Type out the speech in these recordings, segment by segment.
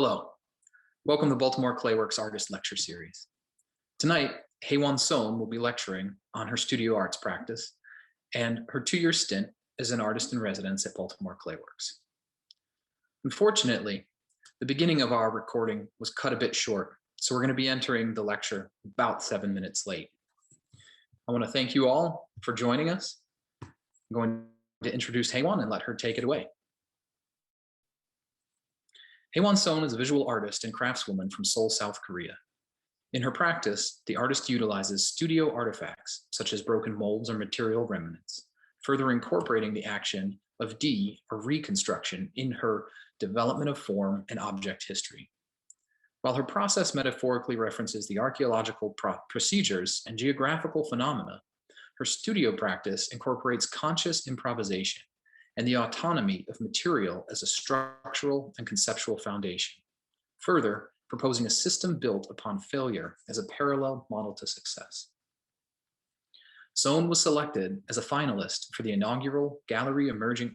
Hello, welcome to Baltimore Clayworks Artist Lecture Series. Tonight, Hae Won Sohn will be lecturing on her studio arts practice and her 2-year stint as an artist in residence at Baltimore Clayworks. Unfortunately, the beginning of our recording was cut a bit short, so we're going to be entering the lecture about 7 minutes late. I want to thank you all for joining us. I'm going to introduce Hae Won and let her take it away. Hae Won Sohn is a visual artist and craftswoman from Seoul, South Korea. In her practice, the artist utilizes studio artifacts, such as broken molds or material remnants, further incorporating the action of or reconstruction in her development of form and object history. While her process metaphorically references the archaeological procedures and geographical phenomena, her studio practice incorporates conscious improvisation and the autonomy of material as a structural and conceptual foundation, further proposing a system built upon failure as a parallel model to success. Sohn was selected as a finalist for the inaugural Gallery Emerging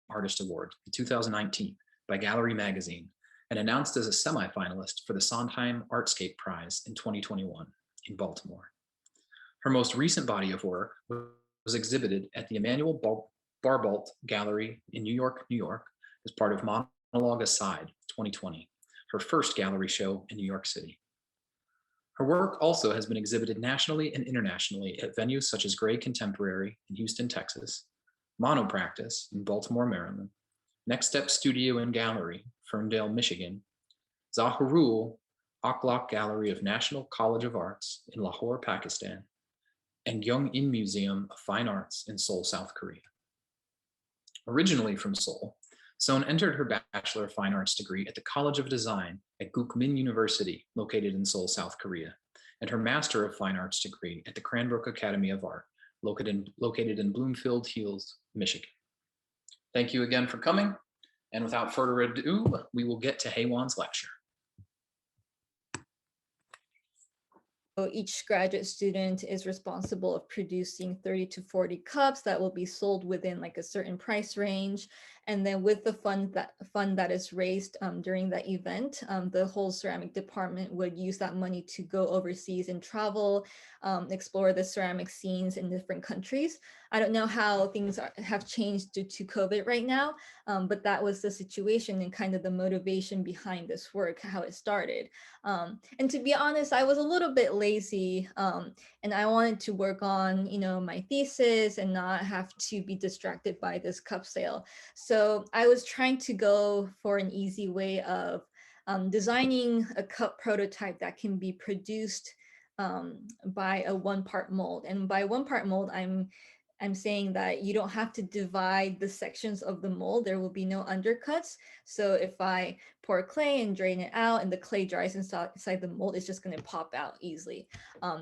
Artist Award in 2019 by Gallery Magazine and announced as a semi-finalist for the Sondheim Artscape Prize in 2021 in Baltimore. Her most recent body of work was exhibited at the Emanuel Barbault Gallery in New York, as part of Monologue Aside 2020, her first gallery show in New York City. Her work also has been exhibited nationally and internationally at venues such as Gray Contemporary in Houston, Texas, Monopractice in Baltimore, Maryland, Next Step Studio and Gallery, Ferndale, Michigan, Zaharul Akhlaq Gallery of National College of Arts in Lahore, Pakistan, and Gyeong-in Museum of Fine Arts in Seoul, South Korea. Originally from Seoul, Sohn entered her Bachelor of Fine Arts degree at the College of Design at Gukmin University, located in Seoul, South Korea, and her Master of Fine Arts degree at the Cranbrook Academy of Art, located in Bloomfield Hills, Michigan. Thank you again for coming, and without further ado, we will get to Hae Won's lecture. So each graduate student is responsible of producing 30 to 40 cups that will be sold within like a certain price range. And then with the fund that is raised during that event, the whole ceramic department would use that money to go overseas and travel, explore the ceramic scenes in different countries. I don't know how things have changed due to COVID right now, but that was the situation and kind of the motivation behind this work, how it started. And to be honest, I was a little bit lazy and I wanted to work on, my thesis and not have to be distracted by this cup sale. So I was trying to go for an easy way of designing a cup prototype that can be produced by a one-part mold. And by one-part mold, I'm saying that you don't have to divide the sections of the mold. There will be no undercuts. So if I pour clay and drain it out and the clay dries inside the mold, it's just going to pop out easily.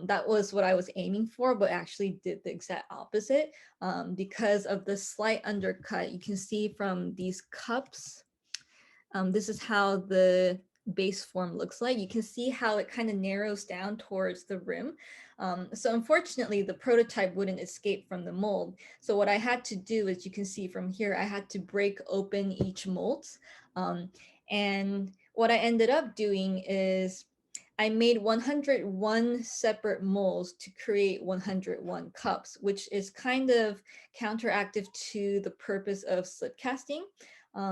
That was what I was aiming for, but actually did the exact opposite because of the slight undercut. You can see from these cups, this is how the base form looks like. You can see how it kind of narrows down towards the rim. So unfortunately, the prototype wouldn't escape from the mold. So what I had to do, as you can see from here, I had to break open each mold. And what I ended up doing is I made 101 separate molds to create 101 cups, which is kind of counteractive to the purpose of slip casting,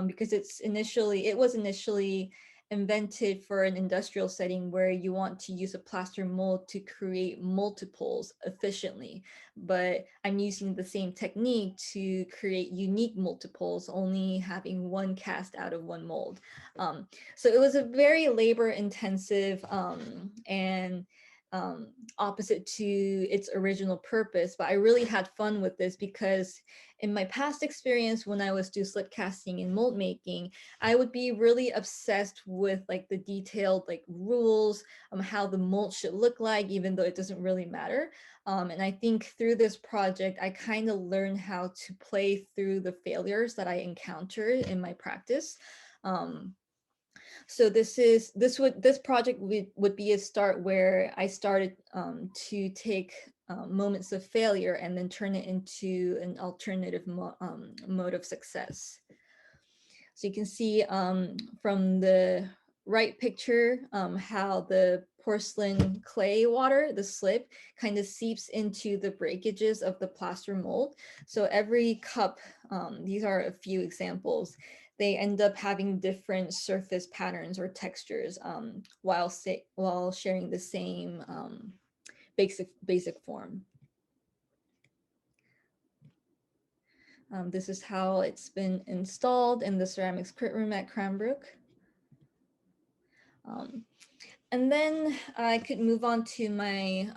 because it was initially invented for an industrial setting where you want to use a plaster mold to create multiples efficiently. But I'm using the same technique to create unique multiples, only having one cast out of one mold. So it was a very labor intensive and opposite to its original purpose, but I really had fun with this because in my past experience when I was doing slip casting and mold making, I would be really obsessed with like the detailed rules how the mold should look like, even though it doesn't really matter. And I think through this project, I kind of learned how to play through the failures that I encountered in my practice. So this project would be a start where I started to take moments of failure and then turn it into an alternative mode of success. So you can see from the right picture how the porcelain clay water, the slip, kind of seeps into the breakages of the plaster mold. So every cup, these are a few examples, they end up having different surface patterns or textures while sharing the same basic form. This is how it's been installed in the ceramics crit room at Cranbrook. And then I could move on to my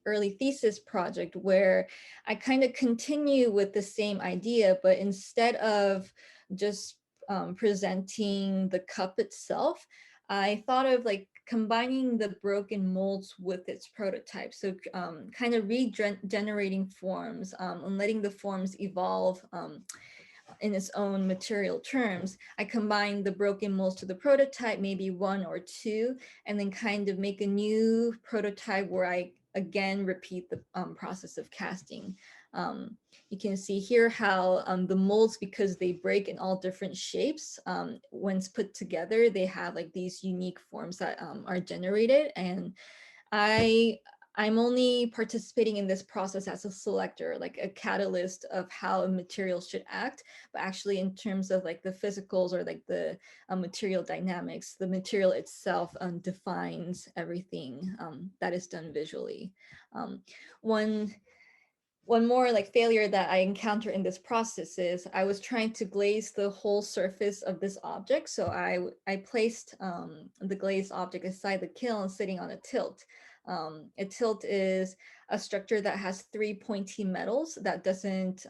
early thesis project, where I kind of continue with the same idea, but instead of just presenting the cup itself, I thought of like combining the broken molds with its prototype. So kind of regenerating forms and letting the forms evolve in its own material terms. I combine the broken molds to the prototype, maybe one or two, and then kind of make a new prototype where I again repeat the process of casting. You can see here how the molds, because they break in all different shapes, once put together, they have like these unique forms that are generated. And I'm only participating in this process as a selector, like a catalyst of how a material should act, but actually in terms of like the physicals or like the material dynamics, the material itself defines everything that is done visually. One more like failure that I encountered in this process is I was trying to glaze the whole surface of this object. So I placed the glazed object inside the kiln sitting on a tilt. A tilt is a structure that has three pointy metals that doesn't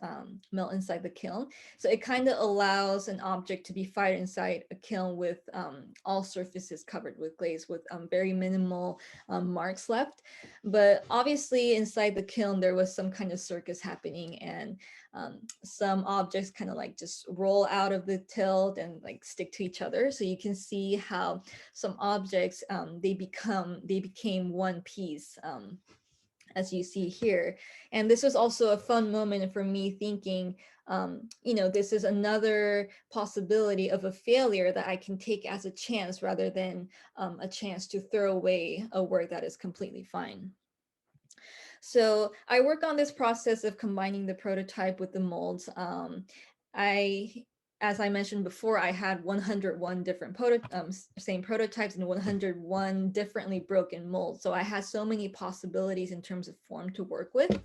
melt inside the kiln. So it kind of allows an object to be fired inside a kiln with all surfaces covered with glaze with very minimal marks left. But obviously inside the kiln, there was some kind of circus happening, and some objects kind of like just roll out of the tilt and like stick to each other. So you can see how some objects, they became one piece, as you see here. And this was also a fun moment for me thinking, this is another possibility of a failure that I can take as a chance rather than a chance to throw away a work that is completely fine. So I work on this process of combining the prototype with the molds. As I mentioned before, I had 101 different same prototypes and 101 differently broken molds. So I had so many possibilities in terms of form to work with.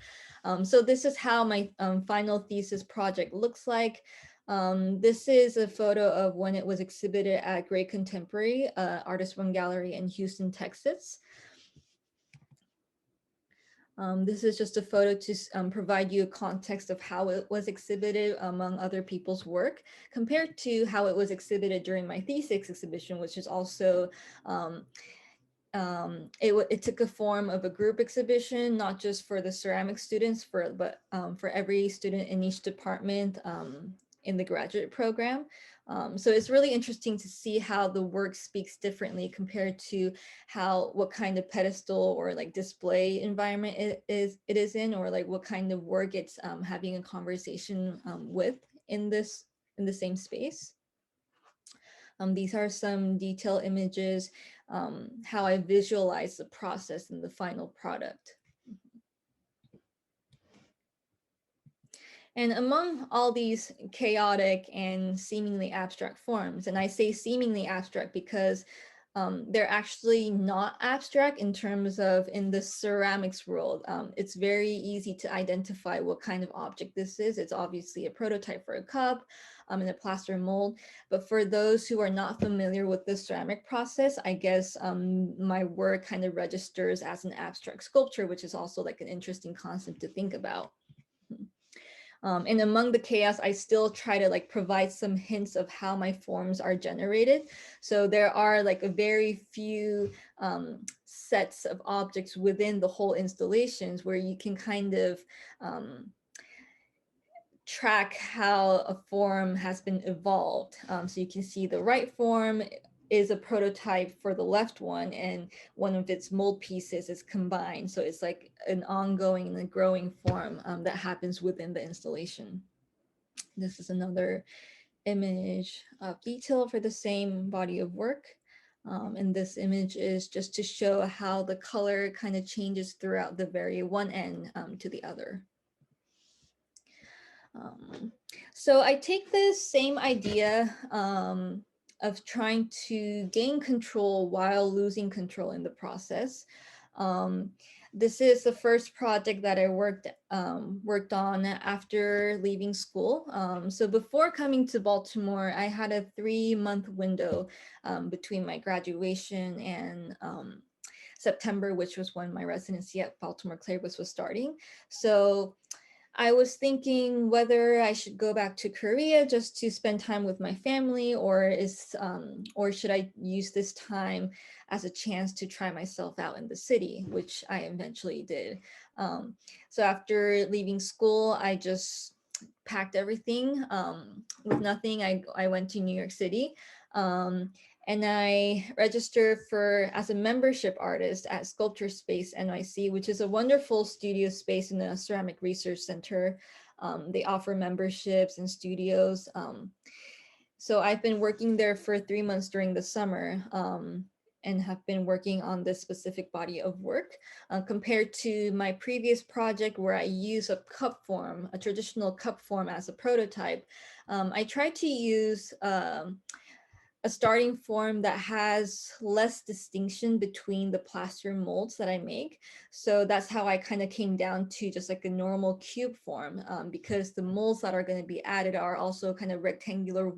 So this is how my final thesis project looks like. This is a photo of when it was exhibited at Great Contemporary Artist Run Gallery in Houston, Texas. This is just a photo to provide you a context of how it was exhibited among other people's work compared to how it was exhibited during my thesis exhibition, which is also, it took a form of a group exhibition, not just for the ceramic students, but for every student in each department in the graduate program. So it's really interesting to see how the work speaks differently compared to what kind of pedestal or like display environment it is in, or like what kind of work it's having a conversation with in the same space. These are some detailed images, how I visualize the process in the final product. And among all these chaotic and seemingly abstract forms, and I say seemingly abstract because they're actually not abstract in terms of in the ceramics world. It's very easy to identify what kind of object this is. It's obviously a prototype for a cup in a plaster mold. But for those who are not familiar with the ceramic process, I guess my work kind of registers as an abstract sculpture, which is also like an interesting concept to think about. And among the chaos, I still try to like provide some hints of how my forms are generated. So there are like a very few sets of objects within the whole installations where you can kind of track how a form has been evolved. So you can see the right form is a prototype for the left one, and one of its mold pieces is combined. So it's like an ongoing and a growing form that happens within the installation. This is another image of detail for the same body of work. And this image is just to show how the color kind of changes throughout the very one end to the other. So I take this same idea of trying to gain control while losing control in the process. This is the first project that I worked on after leaving school. So before coming to Baltimore, I had a 3-month window between my graduation and September, which was when my residency at Baltimore Clayworks was starting. So I was thinking whether I should go back to Korea just to spend time with my family, or should I use this time as a chance to try myself out in the city, which I eventually did. So after leaving school, I just packed everything with nothing. I went to New York City. And I registered as a membership artist at Sculpture Space NYC, which is a wonderful studio space in the Ceramic Research Center. They offer memberships and studios. So I've been working there for 3 months during the summer and have been working on this specific body of work compared to my previous project where I use a cup form, a traditional cup form as a prototype. I tried to use a starting form that has less distinction between the plaster molds that I make. So that's how I kind of came down to just like a normal cube form because the molds that are going to be added are also kind of rectangular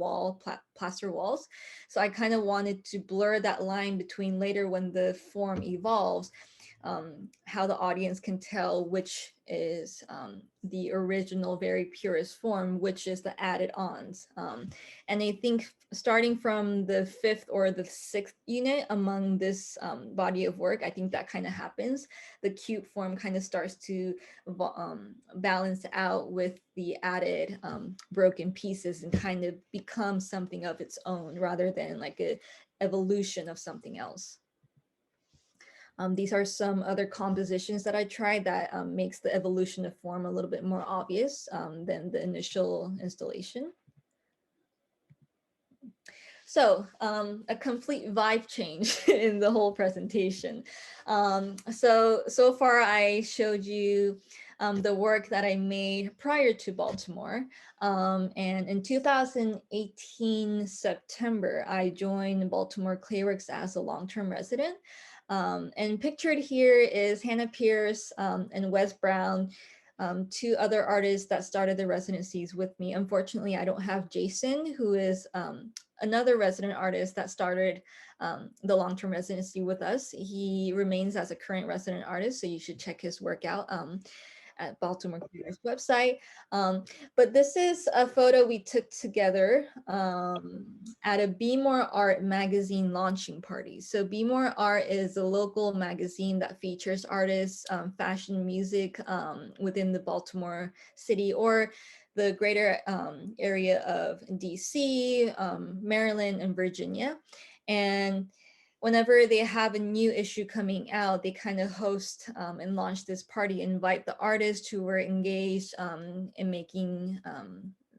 plaster walls. So I kind of wanted to blur that line between later when the form evolves, how the audience can tell which is the original, very purest form, which is the added ons. And I think starting from the 5th or the 6th unit among this body of work, I think that kind of happens. The cube form kind of starts to balance out with the added broken pieces and kind of become something of its own rather than like a evolution of something else. These are some other compositions that I tried that makes the evolution of form a little bit more obvious than the initial installation. So a complete vibe change in the whole presentation. So far I showed you the work that I made prior to Baltimore. And in 2018 September, I joined Baltimore Clayworks as a long-term resident. And pictured here is Hannah Pierce and Wes Brown, 2 other artists that started the residencies with me. Unfortunately, I don't have Jason, who is another resident artist that started the long-term residency with us. He remains as a current resident artist, so you should check his work out at Baltimore Clayworks website. But this is a photo we took together at a Be More Art magazine launching party. So Be More Art is a local magazine that features artists, fashion, music within the Baltimore city or the greater area of DC, Maryland, and Virginia. And whenever they have a new issue coming out, they kind of host and launch this party, invite the artists who were engaged in making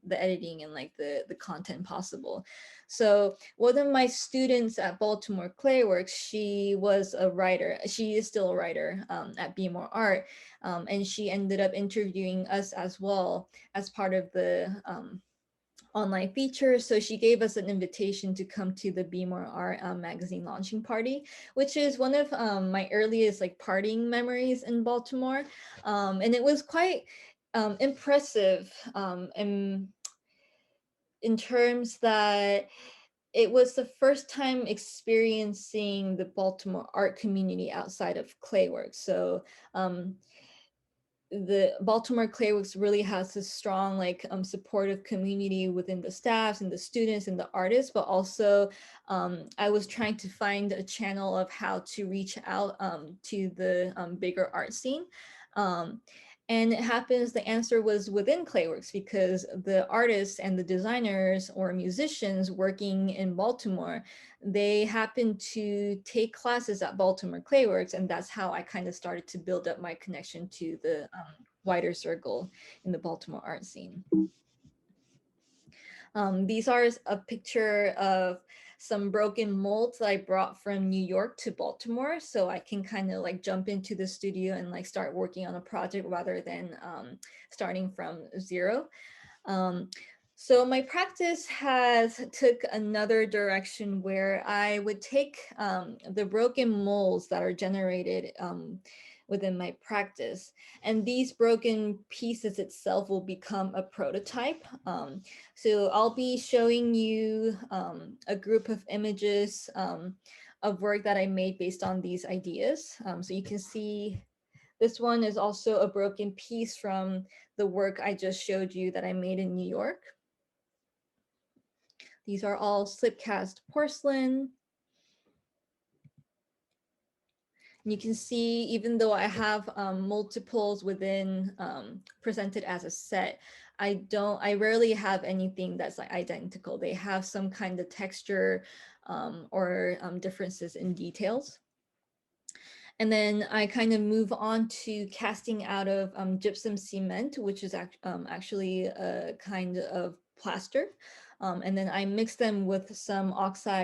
the editing and like the content possible. So one of my students at Baltimore Clayworks, she was a writer. She is still a writer at Be More Art. And she ended up interviewing us as well as part of the online features. So she gave us an invitation to come to the Be More Art magazine launching party, which is one of my earliest like partying memories in Baltimore. And it was quite impressive in terms that it was the first time experiencing the Baltimore art community outside of Clayworks. So the Baltimore Clayworks really has a strong like supportive community within the staffs and the students and the artists, but also I was trying to find a channel of how to reach out to the bigger art scene. And it happens the answer was within Clayworks because the artists and the designers or musicians working in Baltimore, they happened to take classes at Baltimore Clayworks, and that's how I kind of started to build up my connection to the wider circle in the Baltimore art scene. These are a picture of some broken molds that I brought from New York to Baltimore, so I can kind of like jump into the studio and like start working on a project rather than starting from zero. Um, so my practice has took another direction where I would take the broken molds that are generated within my practice, and these broken pieces itself will become a prototype. So I'll be showing you a group of images of work that I made based on these ideas. So you can see this one is also a broken piece from the work I just showed you that I made in New York. These are all slip cast porcelain. And you can see, even though I have multiples within presented as a set, I rarely have anything that's like identical. They have some kind of texture or differences in details. And then I kind of move on to casting out of gypsum cement, which is actually a kind of plaster. And then I mix them with some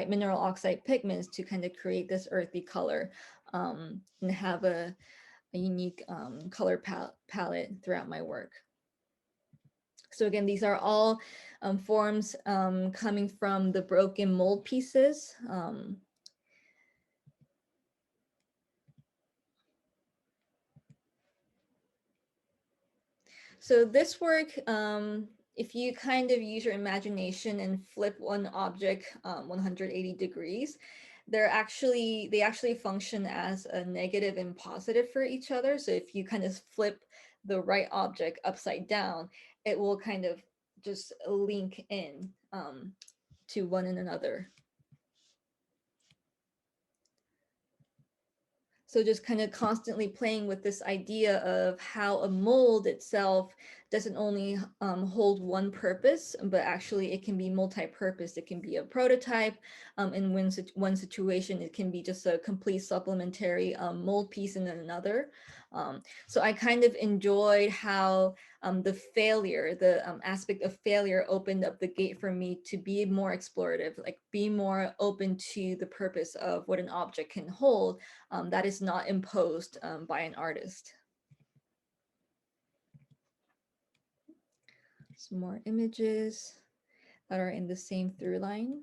mineral oxide pigments to kind of create this earthy color and have a unique color palette throughout my work. So again, these are all forms coming from the broken mold pieces. So this work, if you kind of use your imagination and flip one object 180 degrees, they actually function as a negative and positive for each other. So if you kind of flip the right object upside down, it will kind of just link in to one another. So just kind of constantly playing with this idea of how a mold itself doesn't only hold one purpose, but actually it can be multi-purpose. It can be a prototype. In one situation, it can be just a complete supplementary mold piece in another. So I kind of enjoyed how the aspect of failure opened up the gate for me to be more explorative, like be more open to the purpose of what an object can hold that is not imposed by an artist. Some more images that are in the same through line.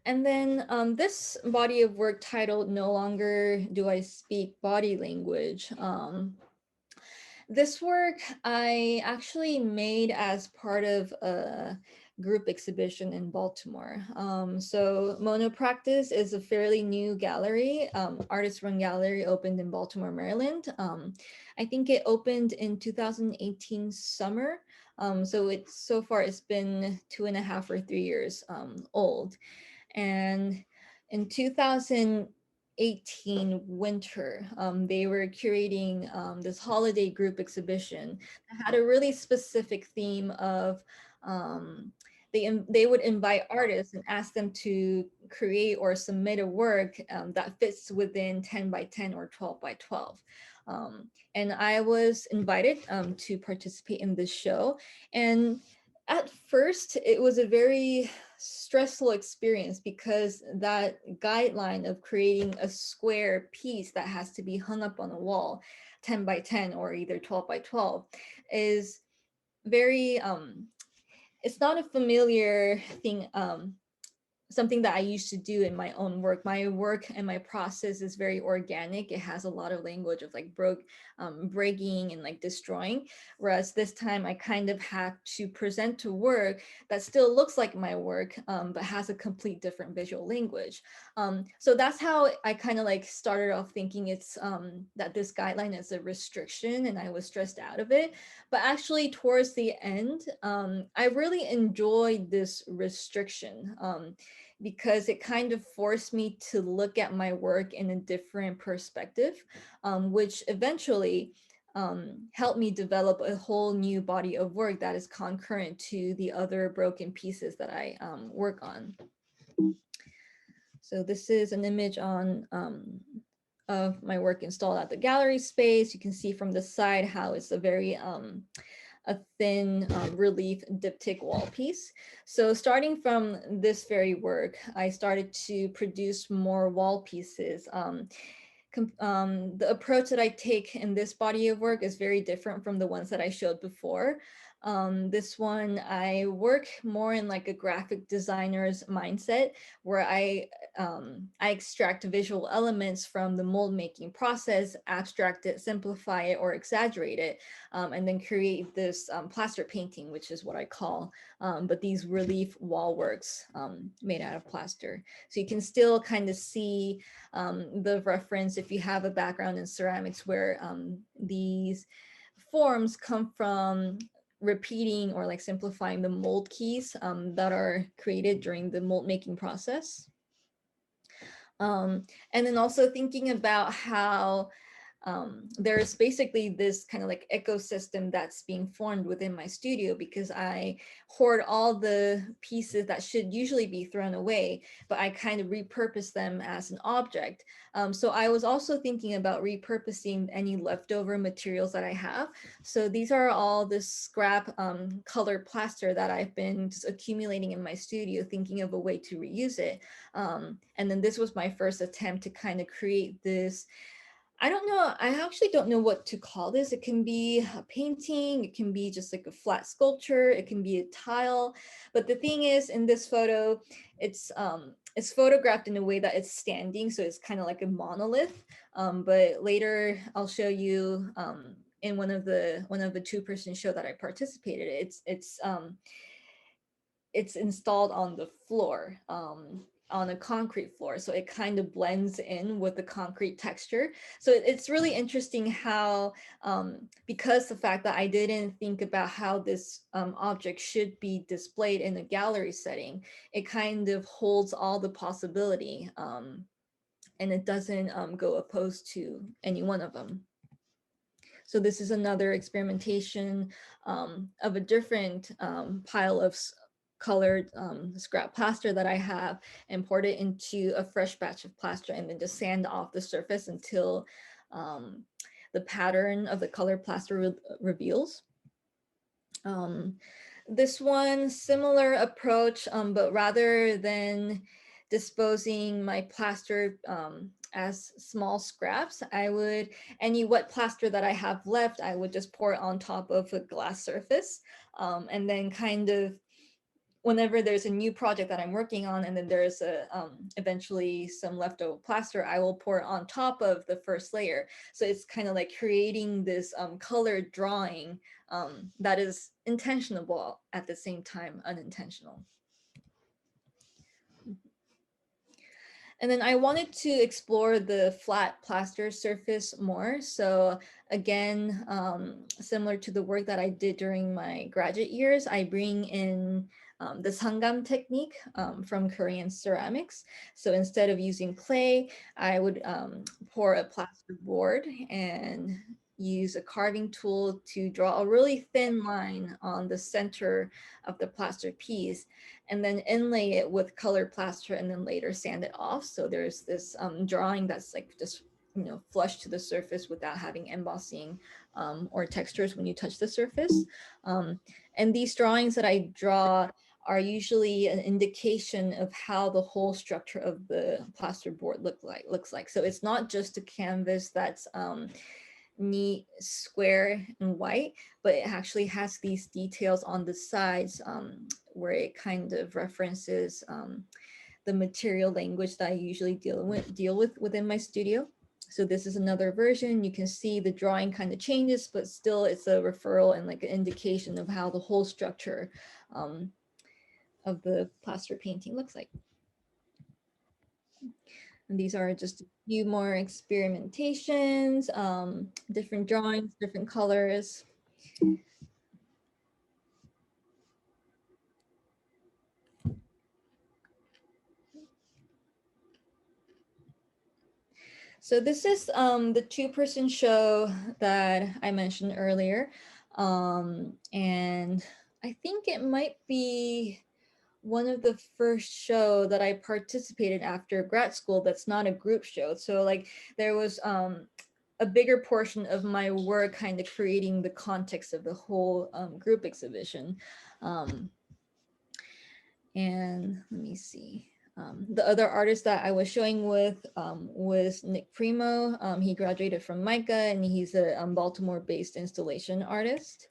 And then this body of work titled "No Longer Do I Speak Body Language." This work I actually made as part of a group exhibition in Baltimore. So Mono Practice is a fairly new gallery, artist-run gallery opened in Baltimore, Maryland. I think it opened in 2018 summer. So far it's been 2.5 or 3 years old. And in 2018 winter, they were curating this holiday group exhibition that had a really specific theme of they would invite artists and ask them to create or submit a work that fits within 10 by 10 or 12 by 12. And I was invited to participate in this show. And at first, it was a very stressful experience because that guideline of creating a square piece that has to be hung up on a wall, 10 by 10 or either 12 by 12, is very, it's not a familiar thing, something that I used to do in my own work. My work and my process is very organic. It has a lot of language of like breaking and like destroying. Whereas this time I kind of had to present a work that still looks like my work, but has a complete different visual language. So that's how I kind of like started off thinking it's that this guideline is a restriction and I was stressed out of it. But actually towards the end, I really enjoyed this restriction. Because it kind of forced me to look at my work in a different perspective, which eventually helped me develop a whole new body of work that is concurrent to the other broken pieces that I work on. So this is an image of my work installed at the gallery space. You can see from the side how it's a very a thin relief diptych wall piece. So starting from this very work, I started to produce more wall pieces. The approach that I take in this body of work is very different from the ones that I showed before. This one, I work more in like a graphic designer's mindset, where I extract visual elements from the mold making process, abstract it, simplify it, or exaggerate it, and then create this plaster painting, which is what I call, but these relief wall works made out of plaster. So you can still kind of see the reference if you have a background in ceramics, where these forms come from repeating or like simplifying the mold keys that are created during the mold making process. And then also thinking about how there's basically this kind of like ecosystem that's being formed within my studio, because I hoard all the pieces that should usually be thrown away, but I kind of repurpose them as an object. So I was also thinking about repurposing any leftover materials that I have. So these are all this scrap colored plaster that I've been just accumulating in my studio, thinking of a way to reuse it. And then this was my first attempt to kind of create this, I don't know, I actually don't know what to call this. It can be a painting, it can be just like a flat sculpture, it can be a tile. But the thing is, in this photo, it's photographed in a way that it's standing, so it's kind of like a monolith. But later I'll show you in one of the two-person show that I participated in, it's installed on the floor, on a concrete floor. So it kind of blends in with the concrete texture. So it's really interesting how, because the fact that I didn't think about how this object should be displayed in a gallery setting, it kind of holds all the possibility, and it doesn't go opposed to any one of them. So this is another experimentation of a different pile of colored scrap plaster that I have, and poured it into a fresh batch of plaster, and then just sand off the surface until the pattern of the colored plaster reveals. This one, similar approach, but rather than disposing my plaster as small scraps, any wet plaster that I have left, I would just pour it on top of a glass surface, and then kind of, whenever there's a new project that I'm working on, and then there's eventually some leftover plaster, I will pour it on top of the first layer. So it's kind of like creating this colored drawing that is intentional, at the same time unintentional. And then I wanted to explore the flat plaster surface more. So again, similar to the work that I did during my graduate years, I bring in the sangam technique from Korean ceramics. So instead of using clay, I would pour a plaster board and use a carving tool to draw a really thin line on the center of the plaster piece, and then inlay it with colored plaster, and then later sand it off. So there's this drawing that's like just, flush to the surface without having embossing or textures when you touch the surface. And these drawings that I draw are usually an indication of how the whole structure of the plaster board looks like. So it's not just a canvas that's neat, square, and white, but it actually has these details on the sides where it kind of references the material language that I usually deal with within my studio. So this is another version. You can see the drawing kind of changes, but still it's a referral and like an indication of how the whole structure of the plaster painting looks like. And these are just a few more experimentations, different drawings, different colors. So this is the two-person show that I mentioned earlier. And I think it might be one of the first show that I participated after grad school that's not a group show. So like there was a bigger portion of my work kind of creating the context of the whole group exhibition. And let me see. The other artist that I was showing with was Nick Primo. He graduated from MICA and he's a Baltimore-based installation artist.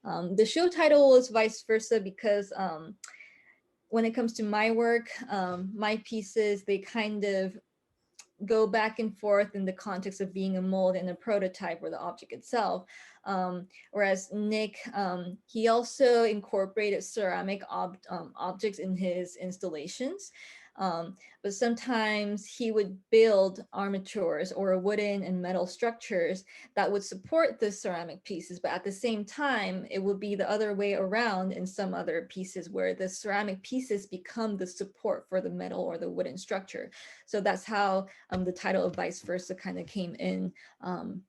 The show title was Vice Versa because when it comes to my work, my pieces, they kind of go back and forth in the context of being a mold and a prototype or the object itself. Whereas Nick, he also incorporated ceramic objects in his installations. But sometimes he would build armatures or wooden and metal structures that would support the ceramic pieces, but at the same time, it would be the other way around in some other pieces where the ceramic pieces become the support for the metal or the wooden structure. So that's how the title of Vice Versa kind of came in and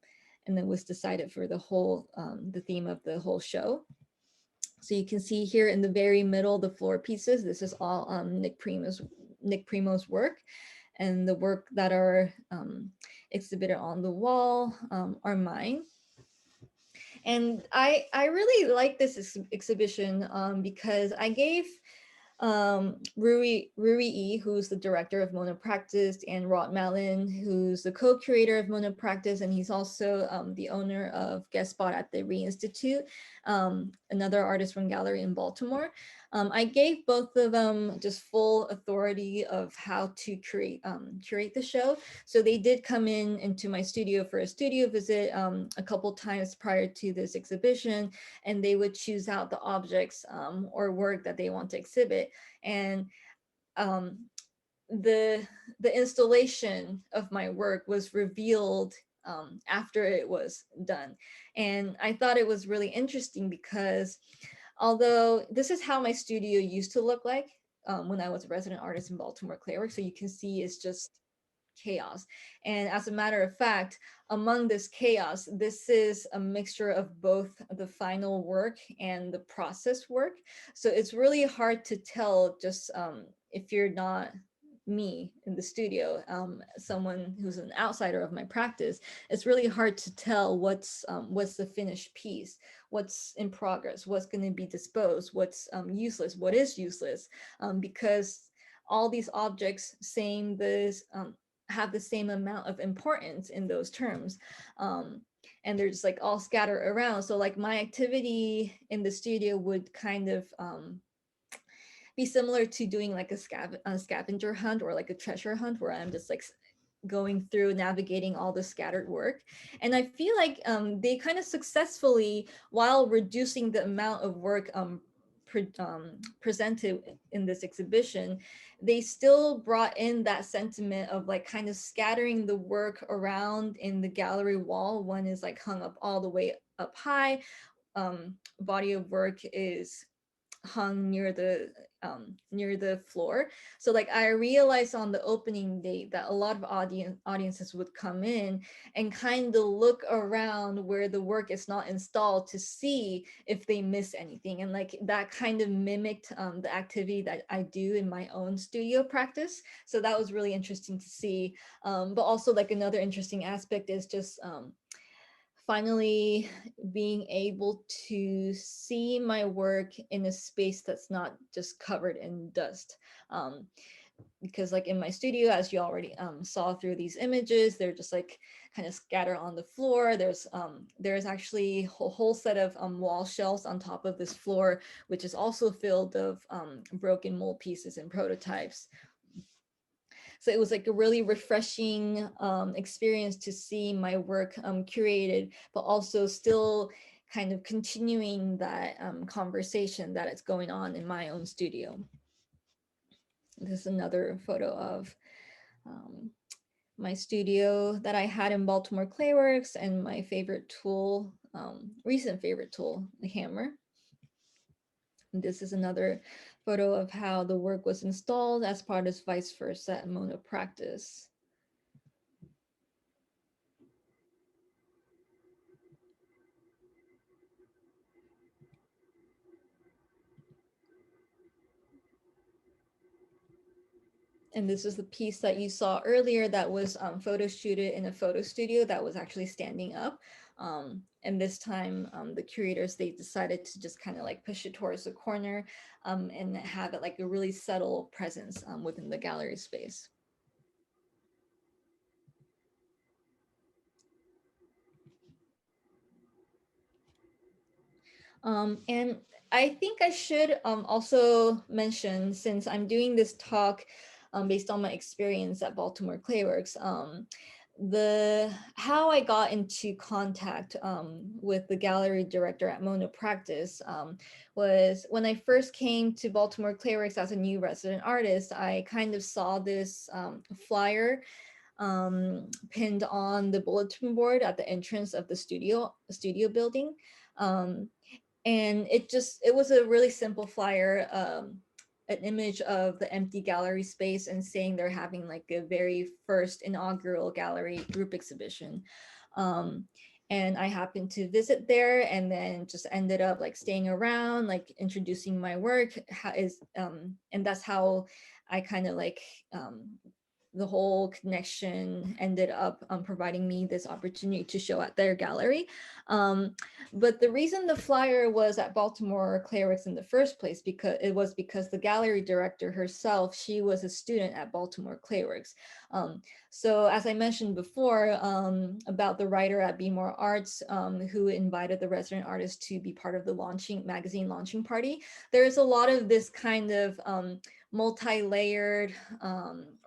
then was decided for the whole, the theme of the whole show. So you can see here in the very middle, the floor pieces, this is all Nick Primo's work, and the work that are exhibited on the wall are mine. And I really like this exhibition because I gave Rui E, who's the director of Mona Practice, and Rod Mallon, who's the co-creator of Mona Practice, and he's also the owner of Guest Spot at the Re-Institute, another artist from gallery in Baltimore. I gave both of them just full authority of how to curate the show. So they did come into my studio for a studio visit a couple times prior to this exhibition, and they would choose out the objects or work that they want to exhibit. And the installation of my work was revealed after it was done. And I thought it was really interesting because although this is how my studio used to look like when I was a resident artist in Baltimore Clayworks, so you can see it's just chaos. And as a matter of fact, among this chaos, this is a mixture of both the final work and the process work. So it's really hard to tell just if you're not me in the studio, someone who's an outsider of my practice. It's really hard to tell what's the finished piece, what's in progress, what's going to be disposed, what's useless, what is useless, because all these objects have the same amount of importance in those terms. And they're just like all scattered around. So like my activity in the studio would kind of be similar to doing like a scavenger hunt or like a treasure hunt where I'm just like going through navigating all the scattered work. And I feel like they kind of successfully, while reducing the amount of work presented in this exhibition, they still brought in that sentiment of like kind of scattering the work around in the gallery wall. One is like hung up all the way up high. Body of work is hung near the floor. So like I realized on the opening date that a lot of audiences would come in and kind of look around where the work is not installed to see if they miss anything, and like that kind of mimicked the activity that I do in my own studio practice. So that was really interesting to see. But also like another interesting aspect is just finally being able to see my work in a space that's not just covered in dust. Because like in my studio, as you already saw through these images, they're just like kind of scattered on the floor. There's actually a whole set of wall shelves on top of this floor, which is also filled of broken mold pieces and prototypes. So it was like a really refreshing experience to see my work curated, but also still kind of continuing that conversation that is going on in my own studio. This is another photo of my studio that I had in Baltimore Clayworks, and my favorite tool, recent favorite tool, the hammer. This is another photo of how the work was installed as part of Vice Versa at Mona Practice. And this is the piece that you saw earlier that was photo shooted in a photo studio that was actually standing up. And this time the curators, they decided to just kind of like push it towards the corner and have it like a really subtle presence within the gallery space. And I think I should also mention, since I'm doing this talk based on my experience at Baltimore Clayworks, how I got into contact with the gallery director at Mono Practice was when I first came to Baltimore Clayworks as a new resident artist. I kind of saw this flyer pinned on the bulletin board at the entrance of the studio building. And it was a really simple flyer, an image of the empty gallery space and saying they're having like a very first inaugural gallery group exhibition. And I happened to visit there and then just ended up like staying around, like introducing my work, and that's how I kind of like the whole connection ended up providing me this opportunity to show at their gallery. But the reason the flyer was at Baltimore Clayworks in the first place because the gallery director herself, she was a student at Baltimore Clayworks. So as I mentioned before about the writer at Be More Arts who invited the resident artist to be part of the magazine launching party, there's a lot of this kind of multi-layered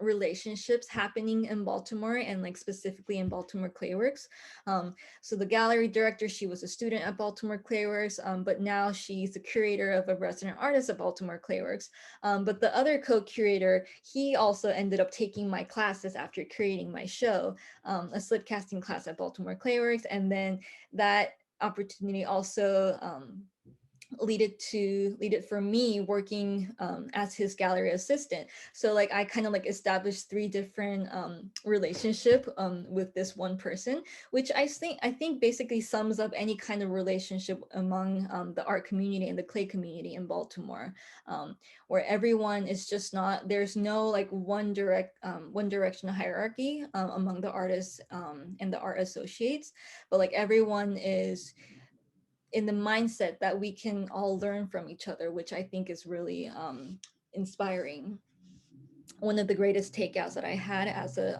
relationships happening in Baltimore, and like specifically in Baltimore Clayworks. So the gallery director, she was a student at Baltimore Clayworks, but now she's the curator of a resident artist at Baltimore Clayworks. But the other co-curator, he also ended up taking my classes after creating my show, a slit casting class at Baltimore Clayworks. And then that opportunity also lead it for me working as his gallery assistant. So like I kind of like established 3 different relationship with this one person, which I think basically sums up any kind of relationship among the art community and the clay community in Baltimore, where everyone is just not, there's no like one direction hierarchy among the artists and the art associates, but like everyone is in the mindset that we can all learn from each other, which I think is really inspiring. One of the greatest takeouts that I had as a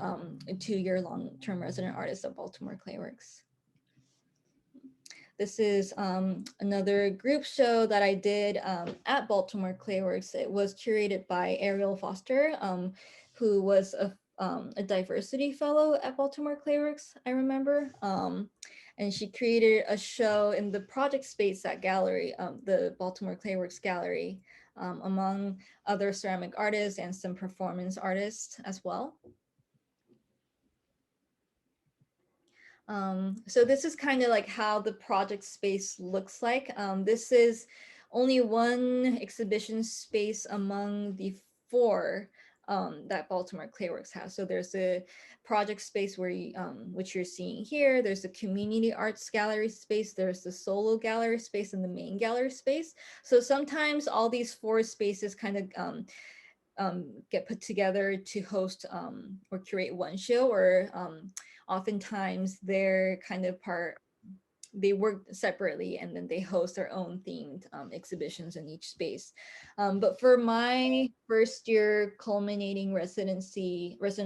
2-year long-term resident artist at Baltimore Clayworks. This is another group show that I did at Baltimore Clayworks. It was curated by Ariel Foster, who was a diversity fellow at Baltimore Clayworks, I remember. And she created a show in the project space at gallery, the Baltimore Clayworks Gallery, among other ceramic artists and some performance artists as well. So this is kind of like how the project space looks like. This is only one exhibition space among the 4 that Baltimore Clayworks has. So there's a project space where which you're seeing here. There's a community arts gallery space. There's the solo gallery space and the main gallery space. So sometimes all these 4 spaces kind of get put together to host or curate one show, or oftentimes they're kind of they work separately and then they host their own themed exhibitions in each space. But for my first year culminating resident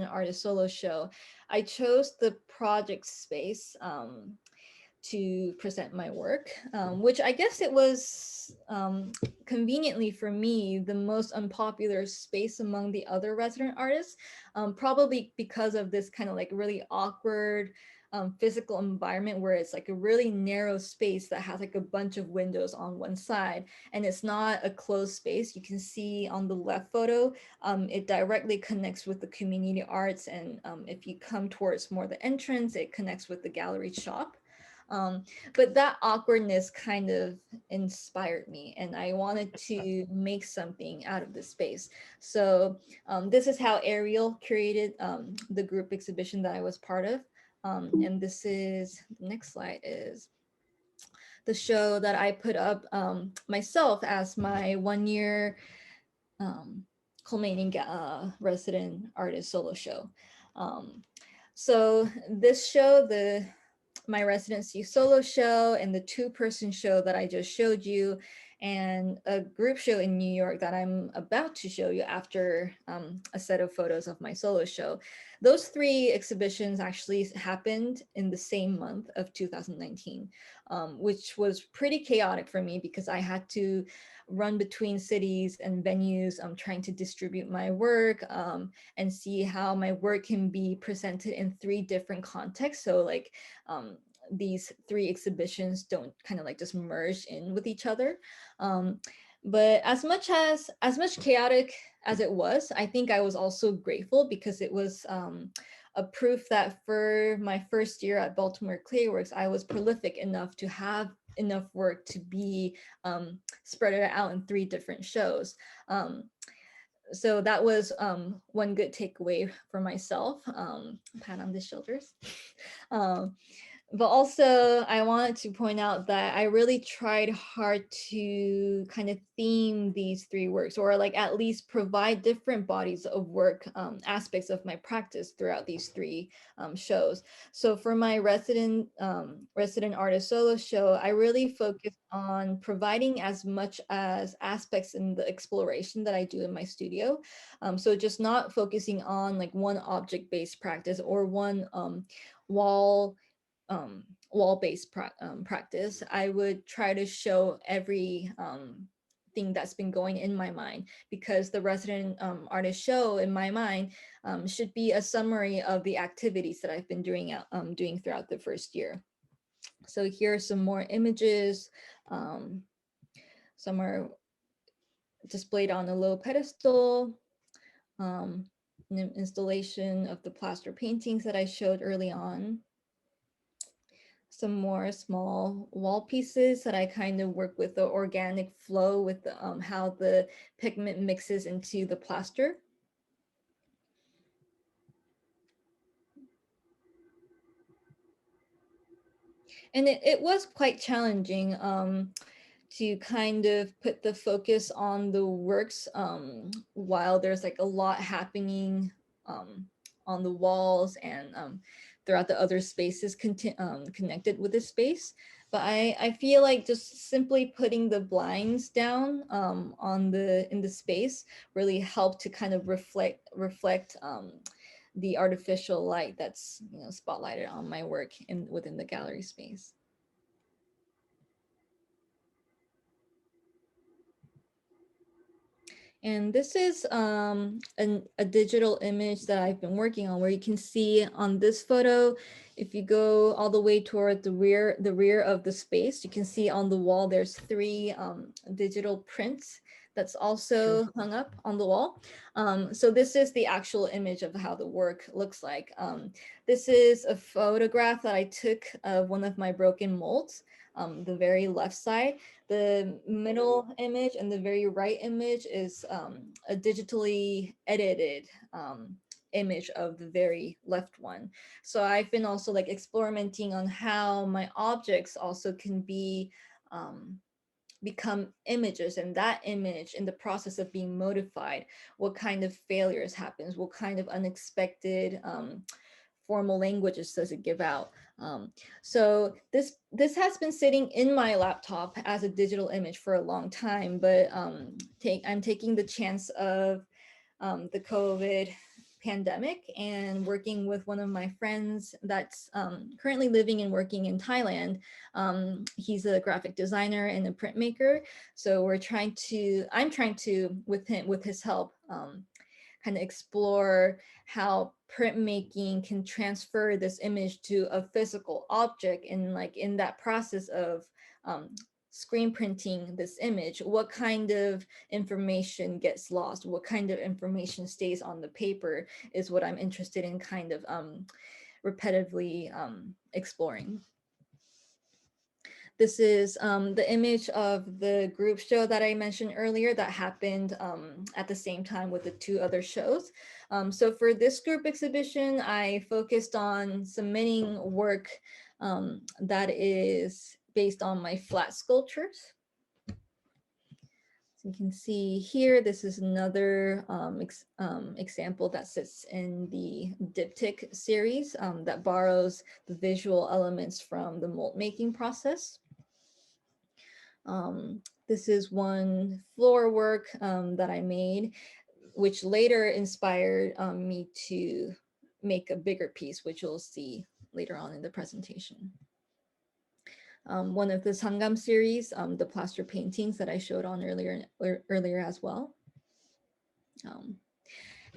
artist solo show, I chose the project space to present my work, which I guess it was conveniently for me the most unpopular space among the other resident artists, probably because of this kind of like really awkward physical environment where it's like a really narrow space that has like a bunch of windows on one side, and it's not a closed space. You can see on the left photo, it directly connects with the community arts, and if you come towards more the entrance, it connects with the gallery shop. But that awkwardness kind of inspired me, and I wanted to make something out of this space. So this is how Ariel curated the group exhibition that I was part of. And this is, the next slide is the show that I put up myself as my 1-year culminating resident artist solo show. So this show, my residency solo show and the 2-person show that I just showed you, and a group show in New York that I'm about to show you after a set of photos of my solo show. Those 3 exhibitions actually happened in the same month of 2019, which was pretty chaotic for me because I had to run between cities and venues. I'm trying to distribute my work and see how my work can be presented in 3 different contexts. So like these 3 exhibitions don't kind of like just merge in with each other. But as much chaotic as it was, I think I was also grateful because it was a proof that for my first year at Baltimore Clayworks, I was prolific enough to have enough work to be spread out in 3 different shows. So that was one good takeaway for myself. Pat on the shoulders. But also I wanted to point out that I really tried hard to kind of theme these 3 works, or like at least provide different bodies of work, aspects of my practice throughout these 3 shows. So for my resident artist solo show, I really focused on providing as much as aspects in the exploration that I do in my studio. So just not focusing on like one object-based practice or one wall-based practice. I would try to show every thing that's been going in my mind, because the resident artist show in my mind should be a summary of the activities that I've been doing throughout the first year. So here are some more images. Some are displayed on a low pedestal. An installation of the plaster paintings that I showed early on. Some more small wall pieces that I kind of work with the organic flow with how the pigment mixes into the plaster. And it was quite challenging to kind of put the focus on the works while there's like a lot happening on the walls and throughout the other spaces connected with this space. But I feel like just simply putting the blinds down in the space really helped to kind of reflect the artificial light that's spotlighted on my work within the gallery space. And this is a digital image that I've been working on, where you can see on this photo, if you go all the way toward the rear of the space, you can see on the wall there's 3 digital prints that's also hung up on the wall. So this is the actual image of how the work looks like. This is a photograph that I took of one of my broken molds. The very left side. The middle image and the very right image is a digitally edited image of the very left one. So I've been also like experimenting on how my objects also can be become images, and that image in the process of being modified, what kind of failures happens, what kind of unexpected formal languages does it give out. So this has been sitting in my laptop as a digital image for a long time, but I'm taking the chance of the COVID pandemic and working with one of my friends that's currently living and working in Thailand. He's a graphic designer and a printmaker. So I'm trying to, with his help, kind of explore how printmaking can transfer this image to a physical object, and like in that process of screen printing this image, what kind of information gets lost, what kind of information stays on the paper is what I'm interested in kind of repetitively exploring. This is the image of the group show that I mentioned earlier that happened at the same time with the 2 other shows. So for this group exhibition, I focused on submitting work that is based on my flat sculptures. So you can see here, this is another example that sits in the diptych series that borrows the visual elements from the mold making process. This is one floor work that I made, which later inspired me to make a bigger piece, which you'll see later on in the presentation. One of the Sangam series, the plaster paintings that I showed on earlier as well.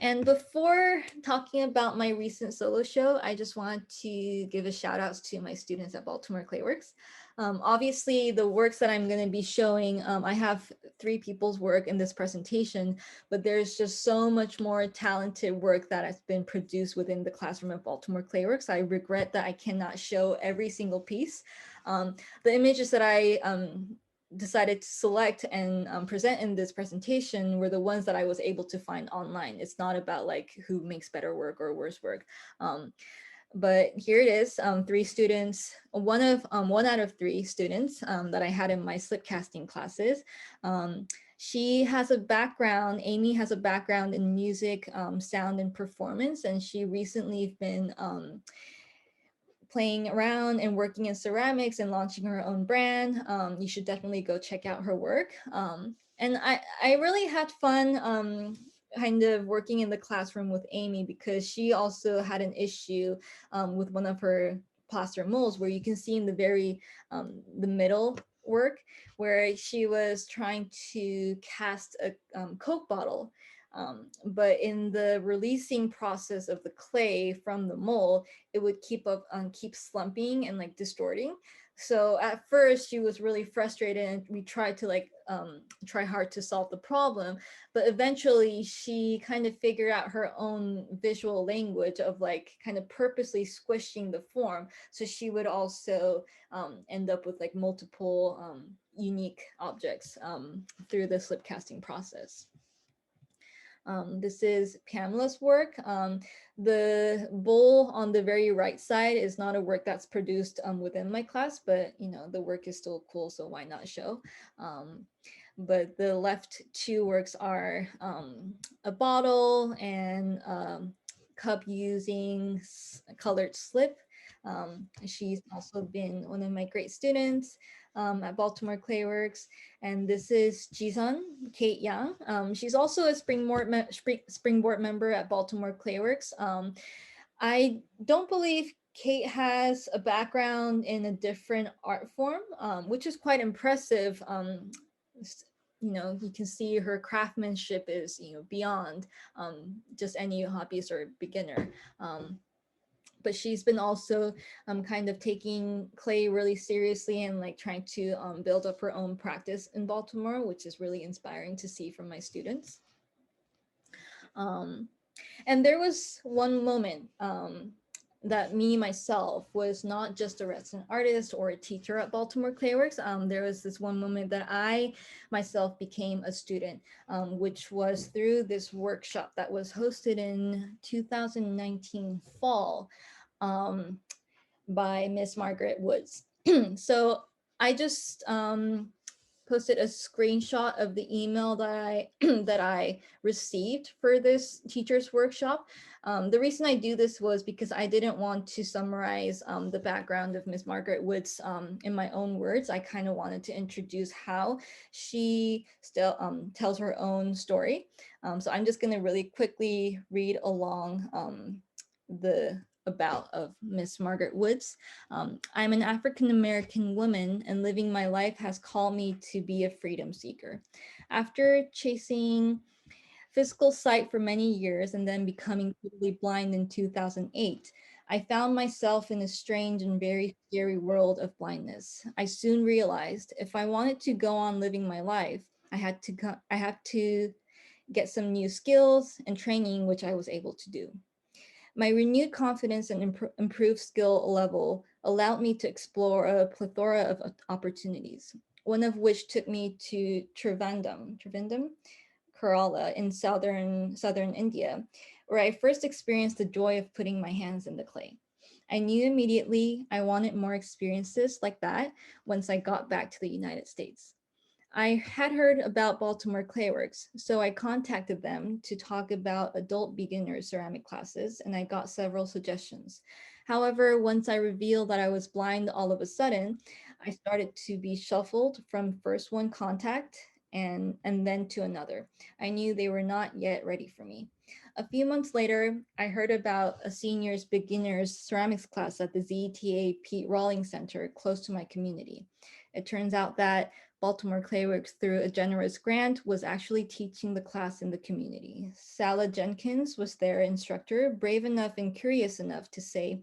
And before talking about my recent solo show, I just want to give a shout out to my students at Baltimore Clayworks. Obviously, the works that I'm going to be showing, I have 3 people's work in this presentation, but there's just so much more talented work that has been produced within the classroom at Baltimore Clayworks. I regret that I cannot show every single piece. The images that I decided to select and present in this presentation were the ones that I was able to find online. It's not about like who makes better work or worse work. But here it is, 3 students, one out of 3 students that I had in my slip casting classes. She has a background, Amy has a background in music, sound and performance, and she recently been playing around and working in ceramics and launching her own brand. You should definitely go check out her work. And I really had fun kind of working in the classroom with Amy, because she also had an issue with one of her plaster molds, where you can see in the middle work where she was trying to cast a Coke bottle. But in the releasing process of the clay from the mold, it would keep slumping and like distorting. So at first she was really frustrated, and we tried to like try hard to solve the problem. But eventually she kind of figured out her own visual language of like kind of purposely squishing the form. So she would also end up with like multiple unique objects through the slip casting process. This is Pamela's work. The bowl on the very right side is not a work that's produced within my class, but you know, the work is still cool, so why not show? But the left 2 works are a bottle and cup using colored slip. She's also been one of my great students at Baltimore Clayworks. And this is Jisun, Kate Yang. She's also a springboard member at Baltimore Clayworks. I don't believe Kate has a background in a different art form, which is quite impressive. You know, you can see her craftsmanship is, you know, beyond just any hobbyist or beginner. But she's been also kind of taking clay really seriously and like trying to build up her own practice in Baltimore, which is really inspiring to see from my students. And there was one moment that myself was not just a resident artist or a teacher at Baltimore Clayworks. There was this one moment that I myself became a student, which was through this workshop that was hosted in 2019 fall by Miss Margaret Woods. So I just posted a screenshot of the email that I that I received for this teacher's workshop. The reason I do this was because I didn't want to summarize the background of Miss Margaret Woods in my own words. I kind of wanted to introduce how she still tells her own story. So I'm just going to really quickly read along the about of Miss Margaret Woods. I'm an African-American woman, and living my life has called me to be a freedom seeker. After chasing physical sight for many years and then becoming totally blind in 2008, I found myself in a strange and very scary world of blindness. I soon realized if I wanted to go on living my life, I had to get some new skills and training, which I was able to do. My renewed confidence and improved skill level allowed me to explore a plethora of opportunities, one of which took me to Trivandrum, Kerala in southern India, where I first experienced the joy of putting my hands in the clay. I knew immediately I wanted more experiences like that once I got back to the United States. I had heard about Baltimore Clayworks, so I contacted them to talk about adult beginner ceramic classes, and I got several suggestions. However, once I revealed that I was blind all of a sudden, I started to be shuffled from first one contact and then to another. I knew they were not yet ready for me. A few months later, I heard about a seniors beginners ceramics class at the ZTA Pete Rawlings Center close to my community. It turns out that Baltimore Clayworks, through a generous grant, was actually teaching the class in the community. Sala Jenkins was their instructor, brave enough and curious enough to say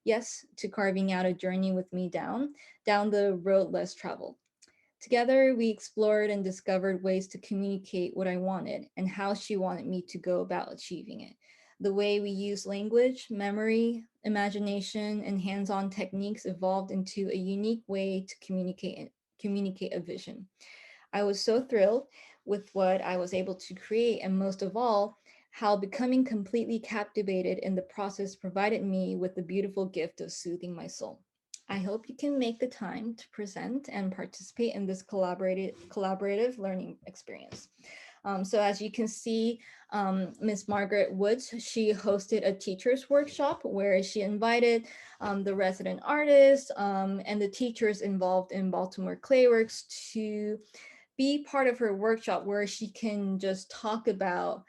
yes to carving out a journey with me down the road less traveled. Together, we explored and discovered ways to communicate what I wanted and how she wanted me to go about achieving it. The way we use language, memory, imagination, and hands-on techniques evolved into a unique way to communicate a vision. I was so thrilled with what I was able to create, and most of all, how becoming completely captivated in the process provided me with the beautiful gift of soothing my soul. I hope you can make the time to present and participate in this collaborative learning experience. So as you can see, Miss Margaret Woods, she hosted a teacher's workshop where she invited the resident artists and the teachers involved in Baltimore Clayworks to be part of her workshop where she can just talk about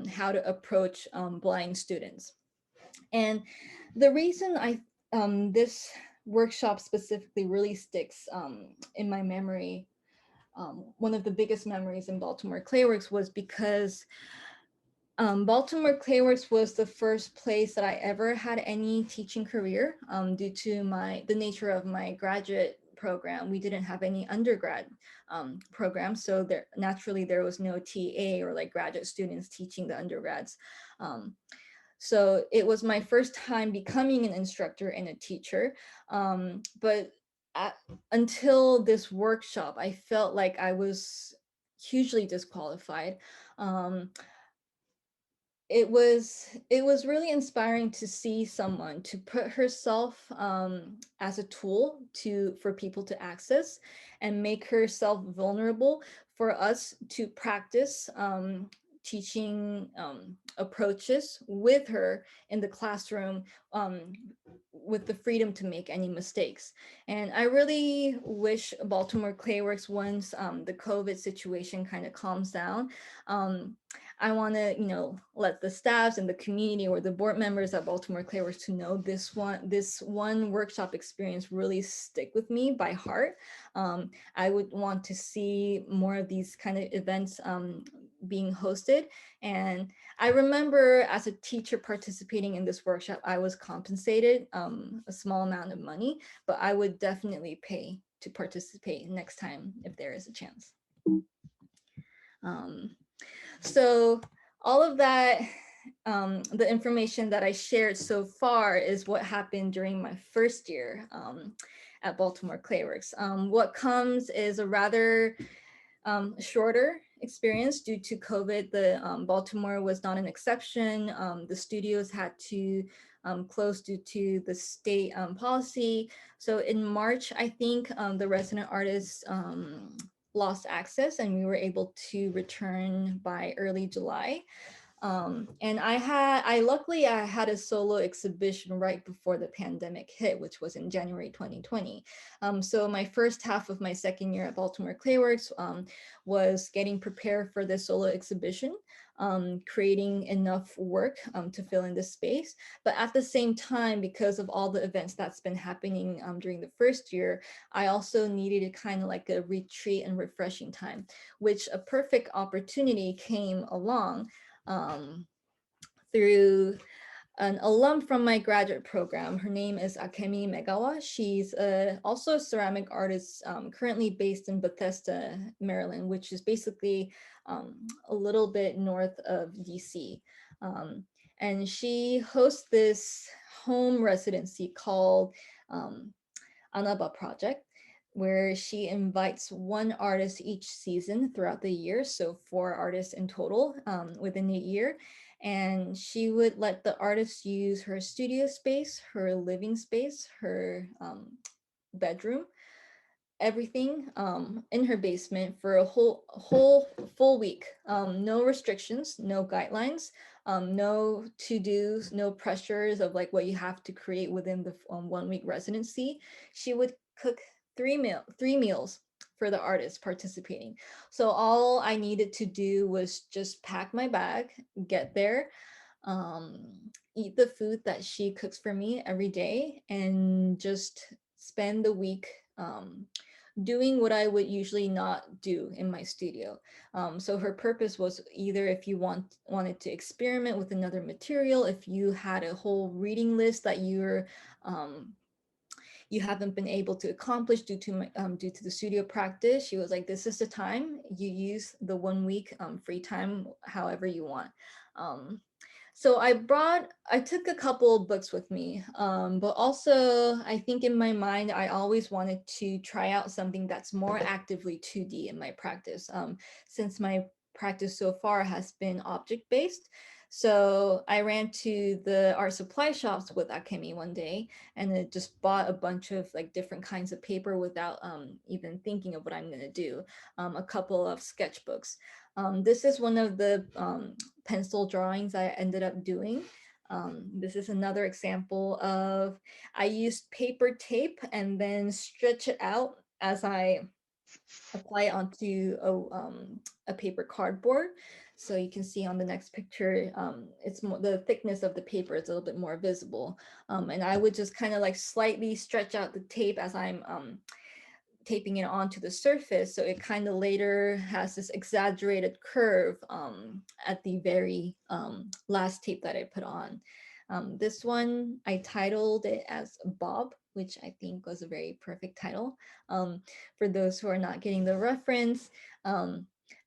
how to approach blind students. And the reason this workshop specifically really sticks in my memory, one of the biggest memories in Baltimore Clayworks was because Baltimore Clayworks was the first place that I ever had any teaching career due to the nature of my graduate program. We didn't have any undergrad programs, so naturally there was no TA or like graduate students teaching the undergrads. So it was my first time becoming an instructor and a teacher, but until this workshop, I felt like I was hugely disqualified. Um, it was really inspiring to see someone to put herself as a tool for people to access and make herself vulnerable for us to practice teaching approaches with her in the classroom, with the freedom to make any mistakes. And I really wish Baltimore Clayworks, once the COVID situation kind of calms down, I want to, let the staffs and the community or the board members at Baltimore Clayworks to know this one workshop experience really stick with me by heart. I would want to see more of these kind of events being hosted. And I remember as a teacher participating in this workshop, I was compensated a small amount of money, but I would definitely pay to participate next time if there is a chance. So all of that, the information that I shared so far is what happened during my first year at Baltimore Clayworks. What comes is a rather shorter experience due to COVID. Baltimore was not an exception. The studios had to close due to the state policy. So in March, I think the resident artists lost access and we were able to return by early July. And luckily I had a solo exhibition right before the pandemic hit, which was in January 2020. So my first half of my second year at Baltimore Clayworks was getting prepared for this solo exhibition, creating enough work to fill in the space. But at the same time, because of all the events that's been happening during the first year, I also needed kind of like a retreat and refreshing time, which a perfect opportunity came along through an alum from my graduate program. Her name is Akami Megawa. She's also a ceramic artist currently based in Bethesda, Maryland, which is basically a little bit north of DC. And she hosts this home residency called Anaba Project, where she invites one artist each season throughout the year. So 4 artists in total within a year. And she would let the artist use her studio space, her living space, her bedroom, everything in her basement for a whole full week. No restrictions, no guidelines, no to-dos, no pressures of like what you have to create within the 1 week residency. She would cook three meals for the artists participating. So all I needed to do was just pack my bag, get there, eat the food that she cooks for me every day, and just spend the week doing what I would usually not do in my studio. So her purpose was either if you wanted to experiment with another material, if you had a whole reading list that you haven't been able to accomplish due to the studio practice, she was like, this is the time you use the 1 week free time however you want. So I took a couple of books with me, but also I think in my mind, I always wanted to try out something that's more actively 2D in my practice, since my practice so far has been object-based. So I ran to the art supply shops with Akemi one day and I just bought a bunch of like different kinds of paper without even thinking of what I'm gonna do. A couple of sketchbooks. This is one of the pencil drawings I ended up doing. This is another example of, I used paper tape and then stretch it out as I apply it onto a paper cardboard. So you can see on the next picture, it's more, the thickness of the paper is a little bit more visible. And I would just kind of like slightly stretch out the tape as I'm taping it onto the surface. So it kind of later has this exaggerated curve at the very last tape that I put on. This one, I titled it as Bob, which I think was a very perfect title. For those who are not getting the reference,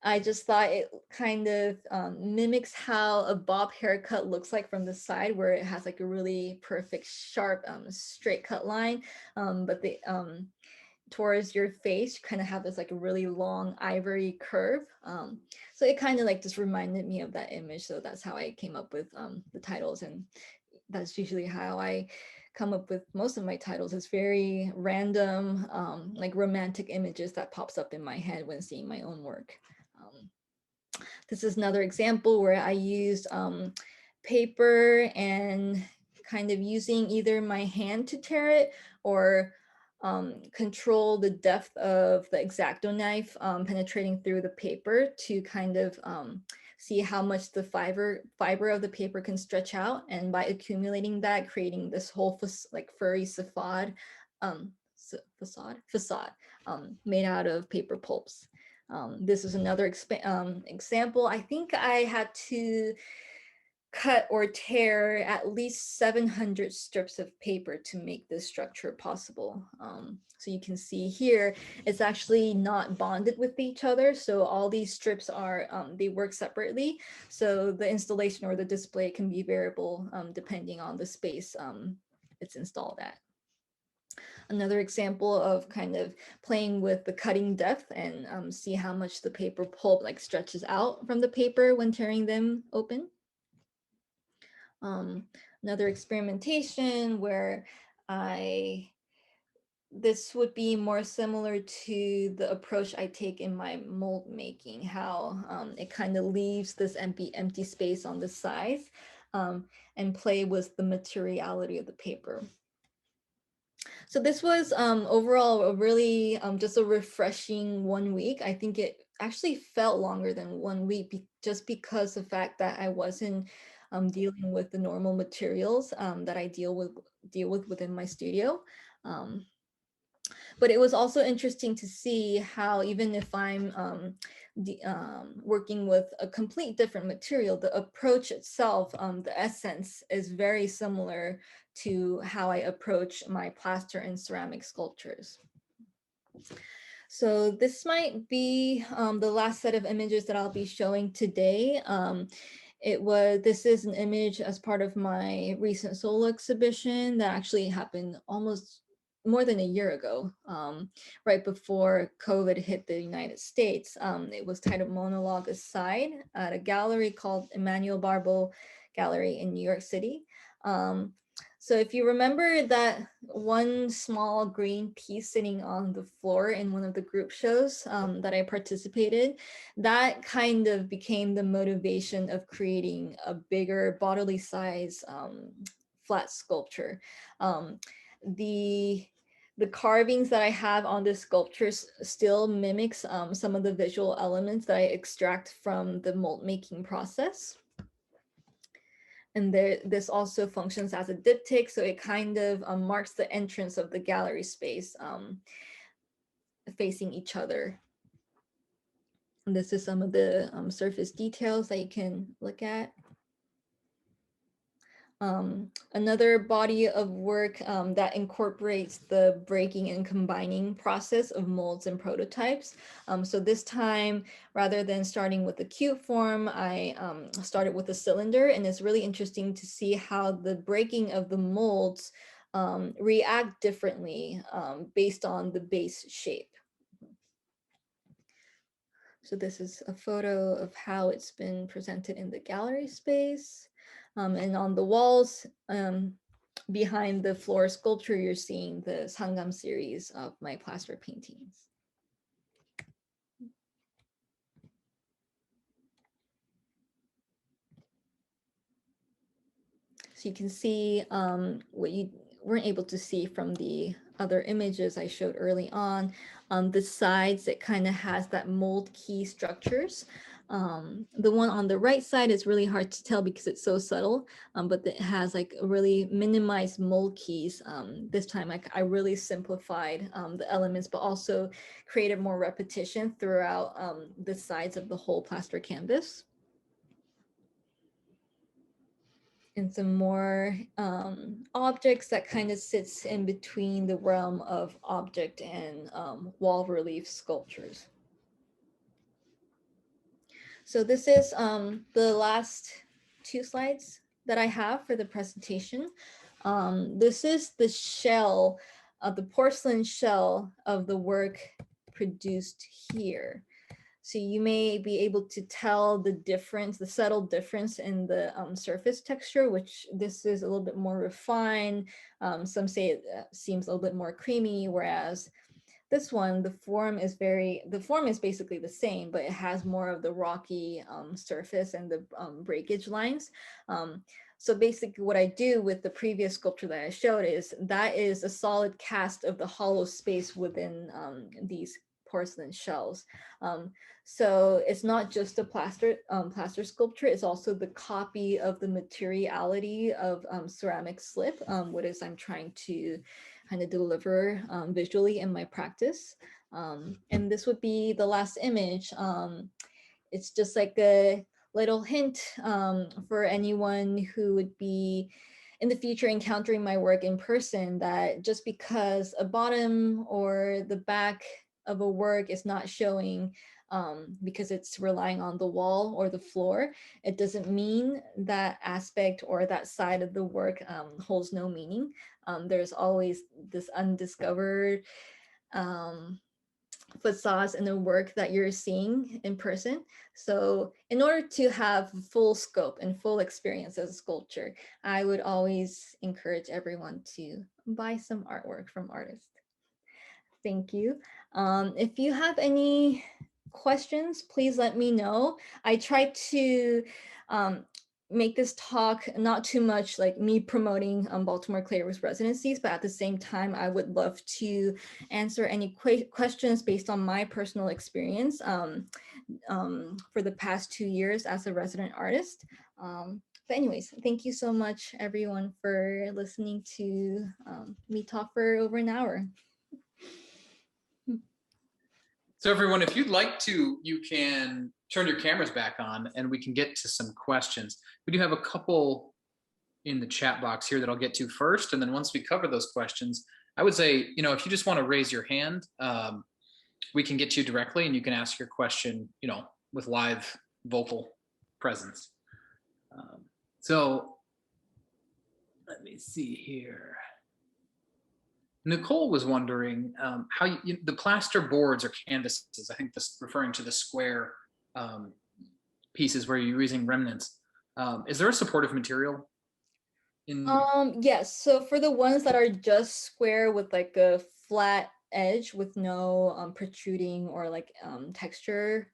I just thought it kind of mimics how a bob haircut looks like from the side, where it has like a really perfect, sharp, straight cut line. But the towards your face, you kind of have this like a really long ivory curve. So it kind of like just reminded me of that image. So that's how I came up with the titles. And that's usually how I come up with most of my titles. It's very random, like romantic images that pops up in my head when seeing my own work. This is another example where I used paper and kind of using either my hand to tear it or control the depth of the X-Acto knife penetrating through the paper to kind of see how much the fiber of the paper can stretch out. And by accumulating that, creating this whole like furry facade made out of paper pulps. This is another example. I think I had to cut or tear at least 700 strips of paper to make this structure possible. So you can see here, it's actually not bonded with each other. So all these strips are, they work separately. So the installation or the display can be variable depending on the space it's installed at. Another example of kind of playing with the cutting depth and see how much the paper pulp like stretches out from the paper when tearing them open. Another experimentation where this would be more similar to the approach I take in my mold making, how it kind of leaves this empty space on the sides and play with the materiality of the paper. So this was overall a really just a refreshing 1 week. I think it actually felt longer than 1 week just because of the fact that I wasn't dealing with the normal materials that I deal with within my studio. But it was also interesting to see how even if I'm working with a complete different material, the approach itself, the essence is very similar to how I approach my plaster and ceramic sculptures. So this might be the last set of images that I'll be showing today. This is an image as part of my recent solo exhibition that actually happened almost more than a year ago, right before COVID hit the United States. It was titled Monologue Aside at a gallery called Emmanuel Barbo Gallery in New York City. So if you remember that one small green piece sitting on the floor in one of the group shows that I participated, that kind of became the motivation of creating a bigger bodily size flat sculpture. The carvings that I have on this sculpture still mimics some of the visual elements that I extract from the mold making process. And this also functions as a diptych, so it kind of marks the entrance of the gallery space facing each other. And this is some of the surface details that you can look at. Another body of work that incorporates the breaking and combining process of molds and prototypes. So this time, rather than starting with the cube form, I started with a cylinder, and it's really interesting to see how the breaking of the molds react differently based on the base shape. So this is a photo of how it's been presented in the gallery space. And on the walls behind the floor sculpture, you're seeing the Sangam series of my plaster paintings. So you can see what you weren't able to see from the other images I showed early on. The sides, it kind of has that mold key structures. The one on the right side is really hard to tell because it's so subtle, but it has like a really minimized mold keys. This time I really simplified the elements, but also created more repetition throughout the sides of the whole plaster canvas. And some more objects that kind of sits in between the realm of object and wall relief sculptures. So this is the last two slides that I have for the presentation. This is the shell, the porcelain shell of the work produced here. So you may be able to tell the difference, the subtle difference in the surface texture, which this is a little bit more refined. Some say it seems a little bit more creamy, whereas this one, the form is basically the same, but it has more of the rocky surface and the breakage lines. So basically what I do with the previous sculpture that I showed is that is a solid cast of the hollow space within these porcelain shells. So it's not just a plaster sculpture, it's also the copy of the materiality of ceramic slip, what is I'm trying to kind of deliver visually in my practice. And this would be the last image. It's just like a little hint for anyone who would be in the future encountering my work in person, that just because a bottom or the back of a work is not showing because it's relying on the wall or the floor, it doesn't mean that aspect or that side of the work holds no meaning. There's always this undiscovered facades in the work that you're seeing in person. So in order to have full scope and full experience as a sculptor, I would always encourage everyone to buy some artwork from artists. Thank you. If you have any questions, please let me know. I try to make this talk not too much like me promoting Baltimore Clayworks residencies, but at the same time, I would love to answer any questions based on my personal experience for the past 2 years as a resident artist. But anyways, thank you so much, everyone, for listening to me talk for over an hour. So everyone, if you'd like to, you can turn your cameras back on and we can get to some questions. We do have a couple in the chat box here that I'll get to first. And then once we cover those questions, I would say, you know, if you just want to raise your hand, we can get to you directly and you can ask your question, you know, with live vocal presence. So let me see here. Nicole was wondering how the plaster boards or canvases, I think this referring to the square pieces where you're using remnants. Is there a supportive material? in Yes, so for the ones that are just square with like a flat edge with no protruding or like texture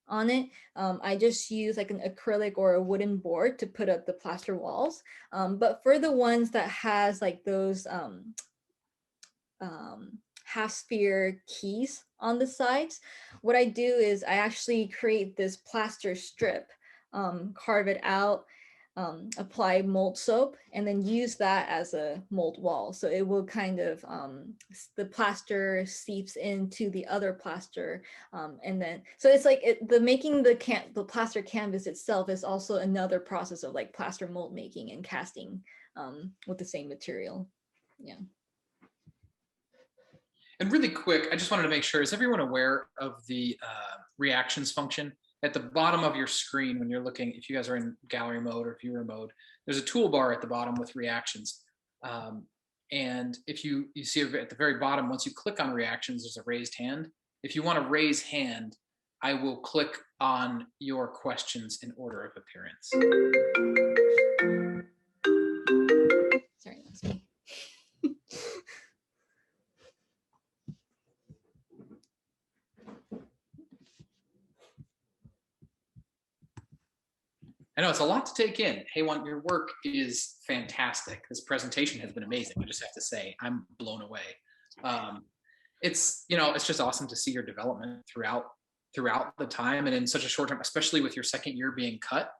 on it, I just use like an acrylic or a wooden board to put up the plaster walls. But for the ones that has like those half sphere keys on the sides, what I do is I actually create this plaster strip, carve it out, apply mold soap, and then use that as a mold wall. So it will kind of, the plaster seeps into the other plaster. And then, so it's like the making the plaster canvas itself is also another process of like plaster mold making and casting with the same material. Yeah. And really quick, I just wanted to make sure, is everyone aware of the reactions function? At the bottom of your screen when you're looking, if you guys are in gallery mode or viewer mode, there's a toolbar at the bottom with reactions. And if you see at the very bottom, once you click on reactions, there's a raised hand. If you want to raise hand, I will click on your questions in order of appearance. Sorry, that's me. I know it's a lot to take in. Hae Won, your work is fantastic. This presentation has been amazing. I just have to say, I'm blown away. It's just awesome to see your development throughout the time and in such a short time, especially with your second year being cut,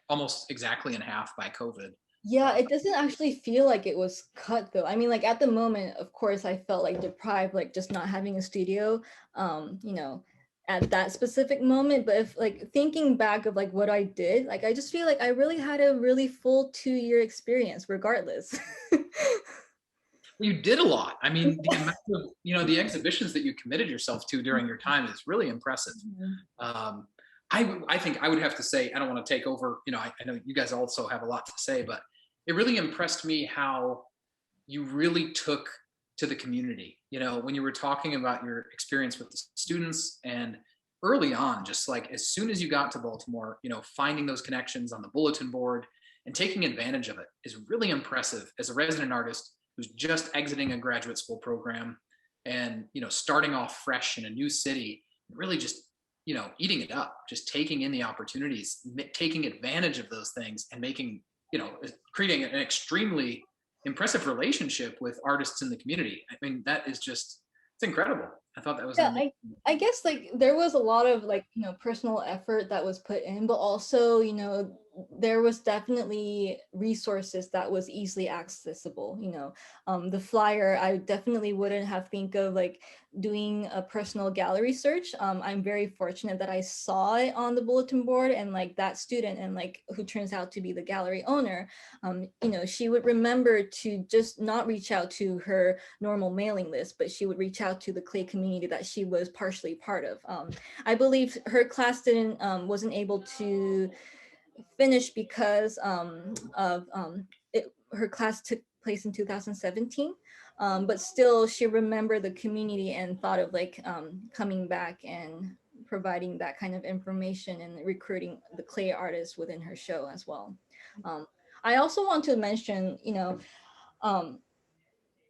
almost exactly in half by COVID. Yeah, it doesn't actually feel like it was cut though. I mean, like at the moment, of course, I felt like deprived, like just not having a studio, at that specific moment. But if like thinking back of like what I did, like I just feel like I really had a really full 2-year experience regardless. You did a lot. I mean, the amount of, the exhibitions that you committed yourself to during your time is really impressive. I think I would have to say, I don't want to take over, I know you guys also have a lot to say, but it really impressed me how you really took to the community, when you were talking about your experience with the students and early on, just like as soon as you got to Baltimore, finding those connections on the bulletin board and taking advantage of it is really impressive as a resident artist who's just exiting a graduate school program and, starting off fresh in a new city, really just eating it up, just taking in the opportunities, taking advantage of those things and making, creating an extremely impressive relationship with artists in the community. I mean, that is just, it's incredible. I thought that was Yeah, I guess like there was a lot of like, personal effort that was put in, but also, there was definitely resources that was easily accessible. The flyer, I definitely wouldn't have think of like doing a personal gallery search. I'm very fortunate that I saw it on the bulletin board, and like that student and like who turns out to be the gallery owner, she would remember to just not reach out to her normal mailing list, but she would reach out to the clay community that she was partially part of. I believe her class wasn't able to finish because her class took place in 2017, but still she remembered the community and thought of like coming back and providing that kind of information and recruiting the clay artists within her show as well. I also want to mention,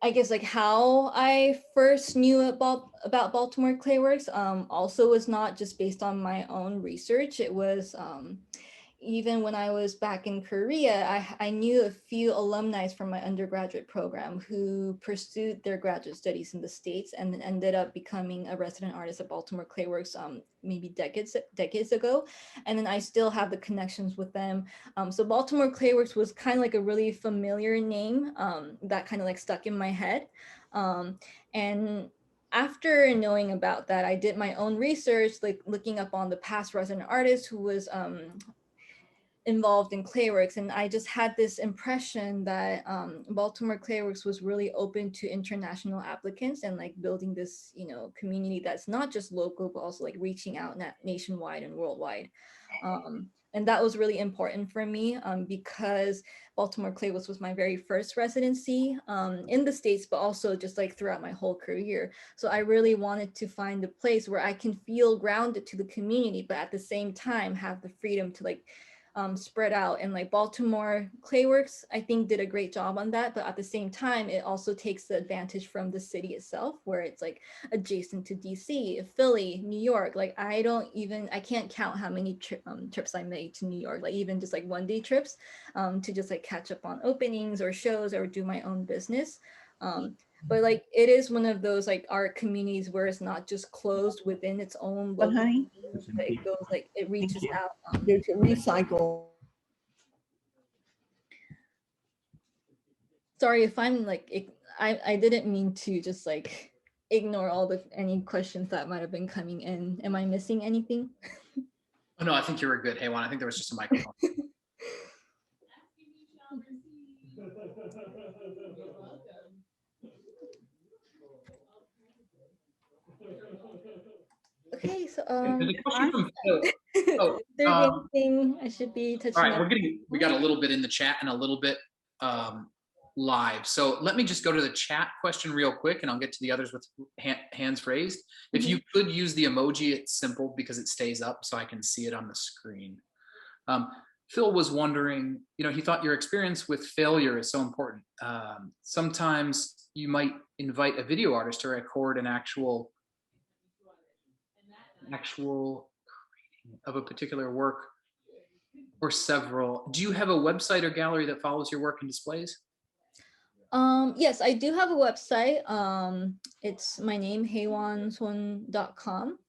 I guess like how I first knew about Baltimore Clayworks also was not just based on my own research. It was even when I was back in Korea, I knew a few alumni from my undergraduate program who pursued their graduate studies in the States and then ended up becoming a resident artist at Baltimore Clayworks maybe decades ago. And then I still have the connections with them. So Baltimore Clayworks was kind of like a really familiar name that kind of like stuck in my head. And after knowing about that, I did my own research, like looking up on the past resident artist who was involved in Clayworks, and I just had this impression that Baltimore Clayworks was really open to international applicants and like building this, community that's not just local but also like reaching out nationwide and worldwide. And that was really important for me because Baltimore Clayworks was my very first residency in the States, but also just like throughout my whole career. So I really wanted to find a place where I can feel grounded to the community, but at the same time have the freedom to like spread out. And like Baltimore Clayworks, I think did a great job on that. But at the same time, it also takes the advantage from the city itself, where it's like adjacent to DC, Philly, New York. Like I can't count how many trips I made to New York, like even just like 1-day trips to just like catch up on openings or shows or do my own business. But like it is one of those like art communities where it's not just closed within its own But local, honey, but it goes like it reaches out. you can recycle. Sorry if I'm like I didn't mean to just like ignore all the any questions that might have been coming in. Am I missing anything? Oh, no, I think you were good, Hae Won. I think there was just a microphone. Okay, so There's a question from Phil. is there anything I should be touching All right, on? we got a little bit in the chat and a little bit live. So let me just go to the chat question real quick and I'll get to the others with hands raised. If you could use the emoji, it's simple because it stays up so I can see it on the screen. Phil was wondering, he thought your experience with failure is so important. Sometimes you might invite a video artist to record an actual of a particular work or several. Do you have a website or gallery that follows your work and displays? Yes, I do have a website. It's my name, haewonsohn.com.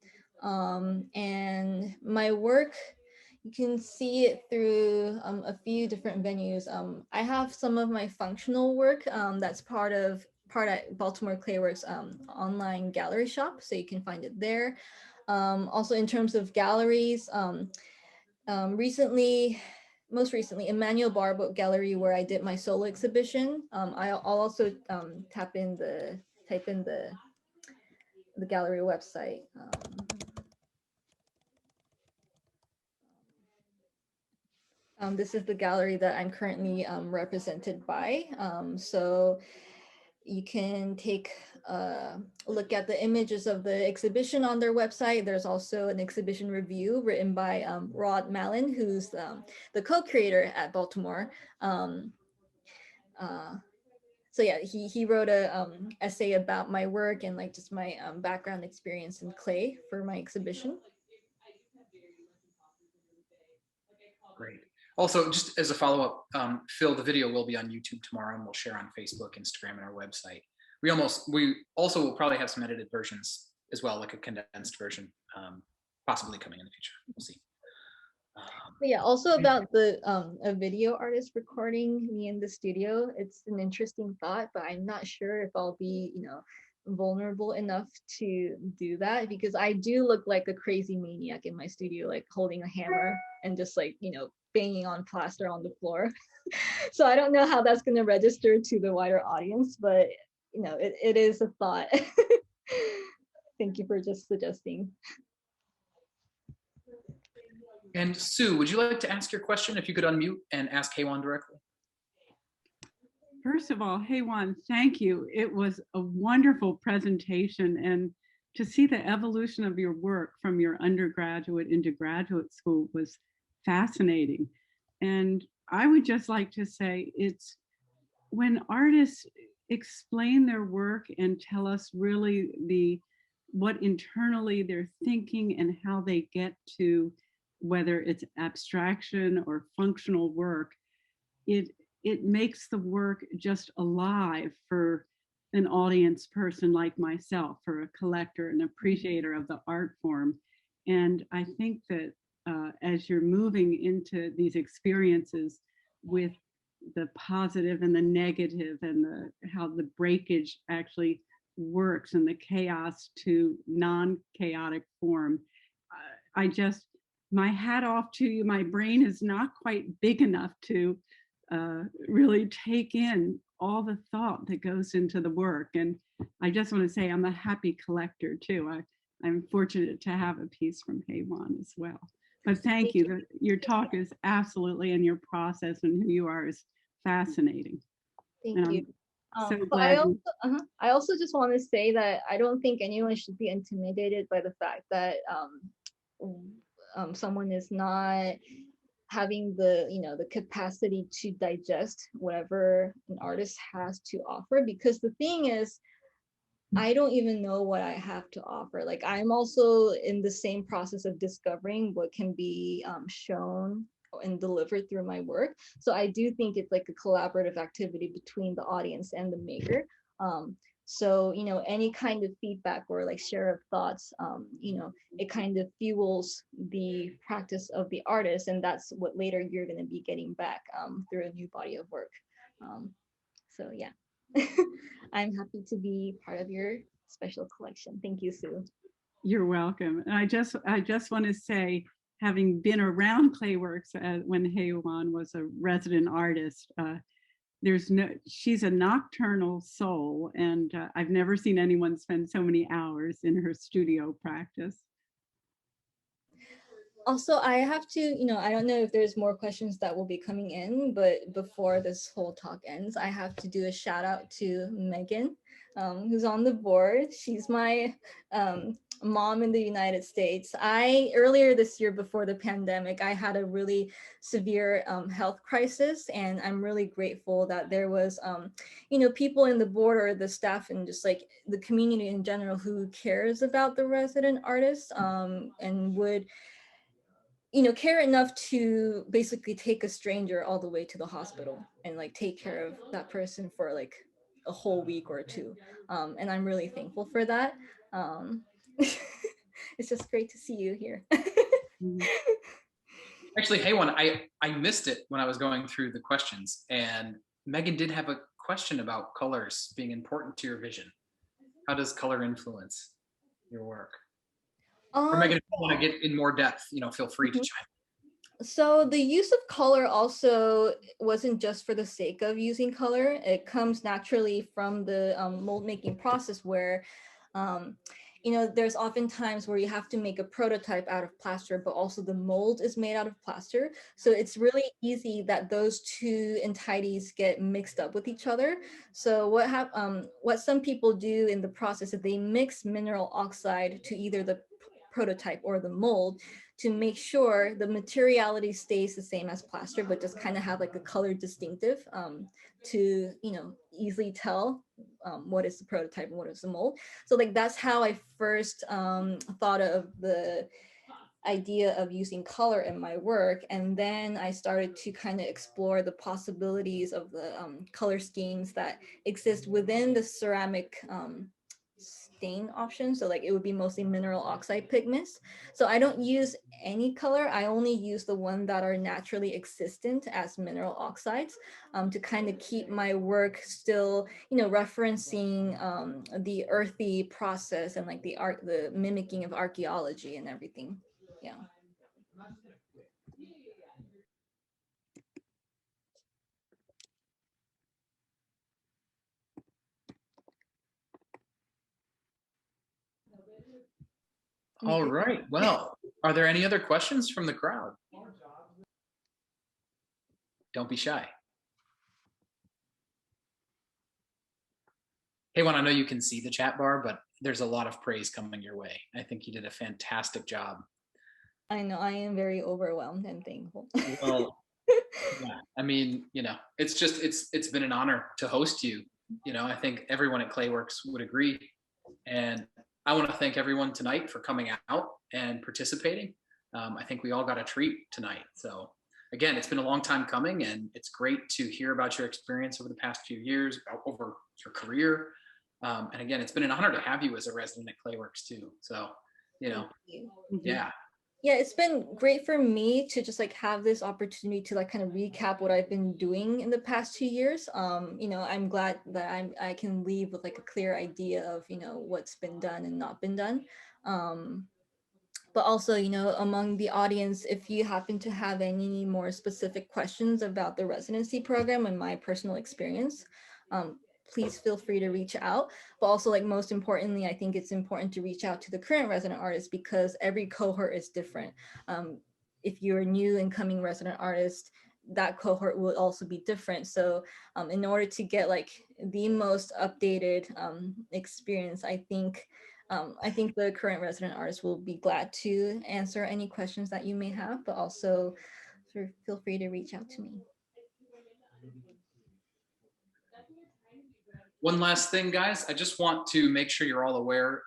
And my work, you can see it through a few different venues. I have some of my functional work that's part of Baltimore Clayworks online gallery shop, so you can find it there. Also in terms of galleries, most recently, Emmanuel Barbo Gallery, where I did my solo exhibition. I'll also type in the gallery website. This is the gallery that I'm currently represented by. So you can take a look at the images of the exhibition on their website. There's also an exhibition review written by Rod Mallon, who's the co-creator at Baltimore. So yeah, he wrote a essay about my work and like just my background experience in clay for my exhibition. Great. Also, just as a follow-up, Phil, the video will be on YouTube tomorrow and we'll share on Facebook, Instagram, and our website. We also will probably have some edited versions as well, like a condensed version, possibly coming in the future. We'll see. Yeah, also about the a video artist recording me in the studio. It's an interesting thought, but I'm not sure if I'll be, vulnerable enough to do that, because I do look like a crazy maniac in my studio, like holding a hammer and just like, banging on plaster on the floor. So I don't know how that's going to register to the wider audience, but it is a thought. Thank you for just suggesting. And Sue, would you like to ask your question? If you could unmute and ask Hae Won directly. First of all, Hae Won, thank you. It was a wonderful presentation, and to see the evolution of your work from your undergraduate into graduate school was fascinating. And I would just like to say, it's when artists explain their work and tell us really what internally they're thinking and how they get to whether it's abstraction or functional work, it makes the work just alive for an audience person like myself, for a collector, an appreciator of the art form. And I think that as you're moving into these experiences with the positive and the negative and how the breakage actually works and the chaos to non-chaotic form, my hat off to you. My brain is not quite big enough to really take in all the thought that goes into the work. And I just want to say I'm a happy collector too. I'm fortunate to have a piece from Hae Won as well. But thank you. Your talk is absolutely, and your process and who you are is fascinating. Thank you. So but glad I also just want to say that I don't think anyone should be intimidated by the fact that someone is not having the, the capacity to digest whatever an artist has to offer. Because the thing is, I don't even know what I have to offer. Like, I'm also in the same process of discovering what can be shown and delivered through my work. So I do think it's like a collaborative activity between the audience and the maker. So, any kind of feedback or like share of thoughts, it kind of fuels the practice of the artist. And that's what later you're going to be getting back through a new body of work. So yeah. I'm happy to be part of your special collection. Thank you, Sue. You're welcome. And I just want to say, having been around Clayworks when Hae Won was a resident artist, she's a nocturnal soul, and I've never seen anyone spend so many hours in her studio practice. Also, I have to, I don't know if there's more questions that will be coming in, but before this whole talk ends, I have to do a shout out to Megan, who's on the board. She's my mom in the United States. Earlier this year, before the pandemic, I had a really severe health crisis, and I'm really grateful that there was, people in the board or the staff and just like the community in general who cares about the resident artists and would care enough to basically take a stranger all the way to the hospital and like take care of that person for like a whole week or two. And I'm really thankful for that. It's just great to see you here. Actually, Hae Won, I missed it when I was going through the questions, and Megan did have a question about colors being important to your vision. How does color influence your work? Or Megan, if you want to get in more depth, feel free to chime in. So the use of color also wasn't just for the sake of using color. It comes naturally from the mold making process where, there's often times where you have to make a prototype out of plaster, but also the mold is made out of plaster. So it's really easy that those two entities get mixed up with each other. So what some people do in the process is they mix mineral oxide to either the prototype or the mold to make sure the materiality stays the same as plaster, but just kind of have like a color distinctive to, easily tell what is the prototype and what is the mold. So like, that's how I first thought of the idea of using color in my work. And then I started to kind of explore the possibilities of the color schemes that exist within the ceramic stain option. So like, it would be mostly mineral oxide pigments. So I don't use any color. I only use the ones that are naturally existent as mineral oxides to kind of keep my work still, referencing the earthy process and like the mimicking of archaeology and everything. Yeah. All right. Well, are there any other questions from the crowd? Don't be shy. Hey, Won, I know you can see the chat bar, but there's a lot of praise coming your way. I think you did a fantastic job. I know, I am very overwhelmed and thankful. Well, yeah, I mean, it's been an honor to host you. I think everyone at Clayworks would agree. And I want to thank everyone tonight for coming out and participating. I think we all got a treat tonight. So again, it's been a long time coming, and it's great to hear about your experience over the past few years, over your career. And again, it's been an honor to have you as a resident at Clayworks too. So, yeah. Yeah, it's been great for me to just like have this opportunity to like kind of recap what I've been doing in the past 2 years. I'm glad that I can leave with like a clear idea of, what's been done and not been done. But also, among the audience, if you happen to have any more specific questions about the residency program and my personal experience, please feel free to reach out. But also, like, most importantly, I think it's important to reach out to the current resident artists because every cohort is different. If you're a new incoming resident artist, that cohort will also be different. So in order to get like the most updated experience, I think the current resident artists will be glad to answer any questions that you may have, but also feel free to reach out to me. One last thing, guys, I just want to make sure you're all aware.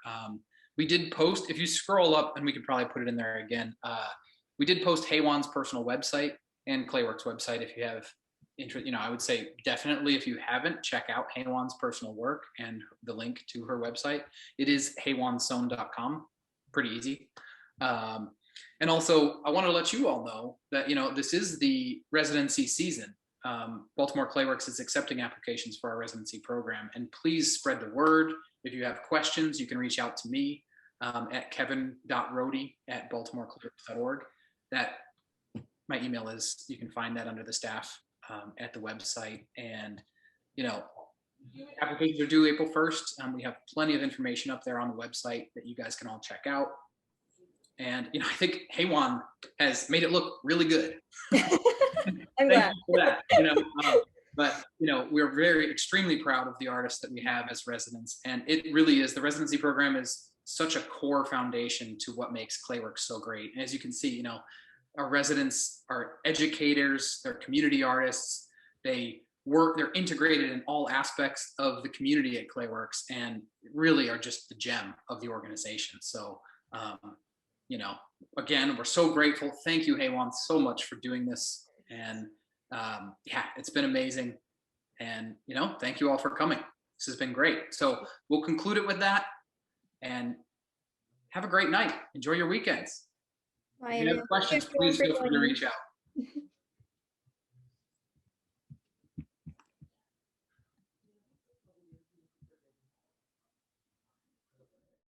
We did post, if you scroll up, and we could probably put it in there again, we did post Hae Won's personal website and Clayworks website. If you have interest, I would say definitely, if you haven't, check out Hae Won's personal work and the link to her website. It is haewonsohn.com. Pretty easy. And also, I want to let you all know that, this is the residency season. Baltimore Clayworks is accepting applications for our residency program, and please spread the word. If you have questions, you can reach out to me at kevin.rohde@baltimoreclayworks.org. My email is, you can find that under the staff at the website. And, applications are due April 1st. We have plenty of information up there on the website that you guys can all check out. And, I think Hae Won has made it look really good. I'm glad. For that, but we're extremely proud of the artists that we have as residents, and it really is, the residency program is such a core foundation to what makes Clayworks so great. And as you can see, our residents are educators, they're community artists, they're integrated in all aspects of the community at Clayworks, and really are just the gem of the organization. So again, we're so grateful. Thank you, Hae Won, so much for doing this. And it's been amazing. And, thank you all for coming. This has been great. So we'll conclude it with that, and have a great night. Enjoy your weekends. Bye, If you have questions, please feel free to reach out.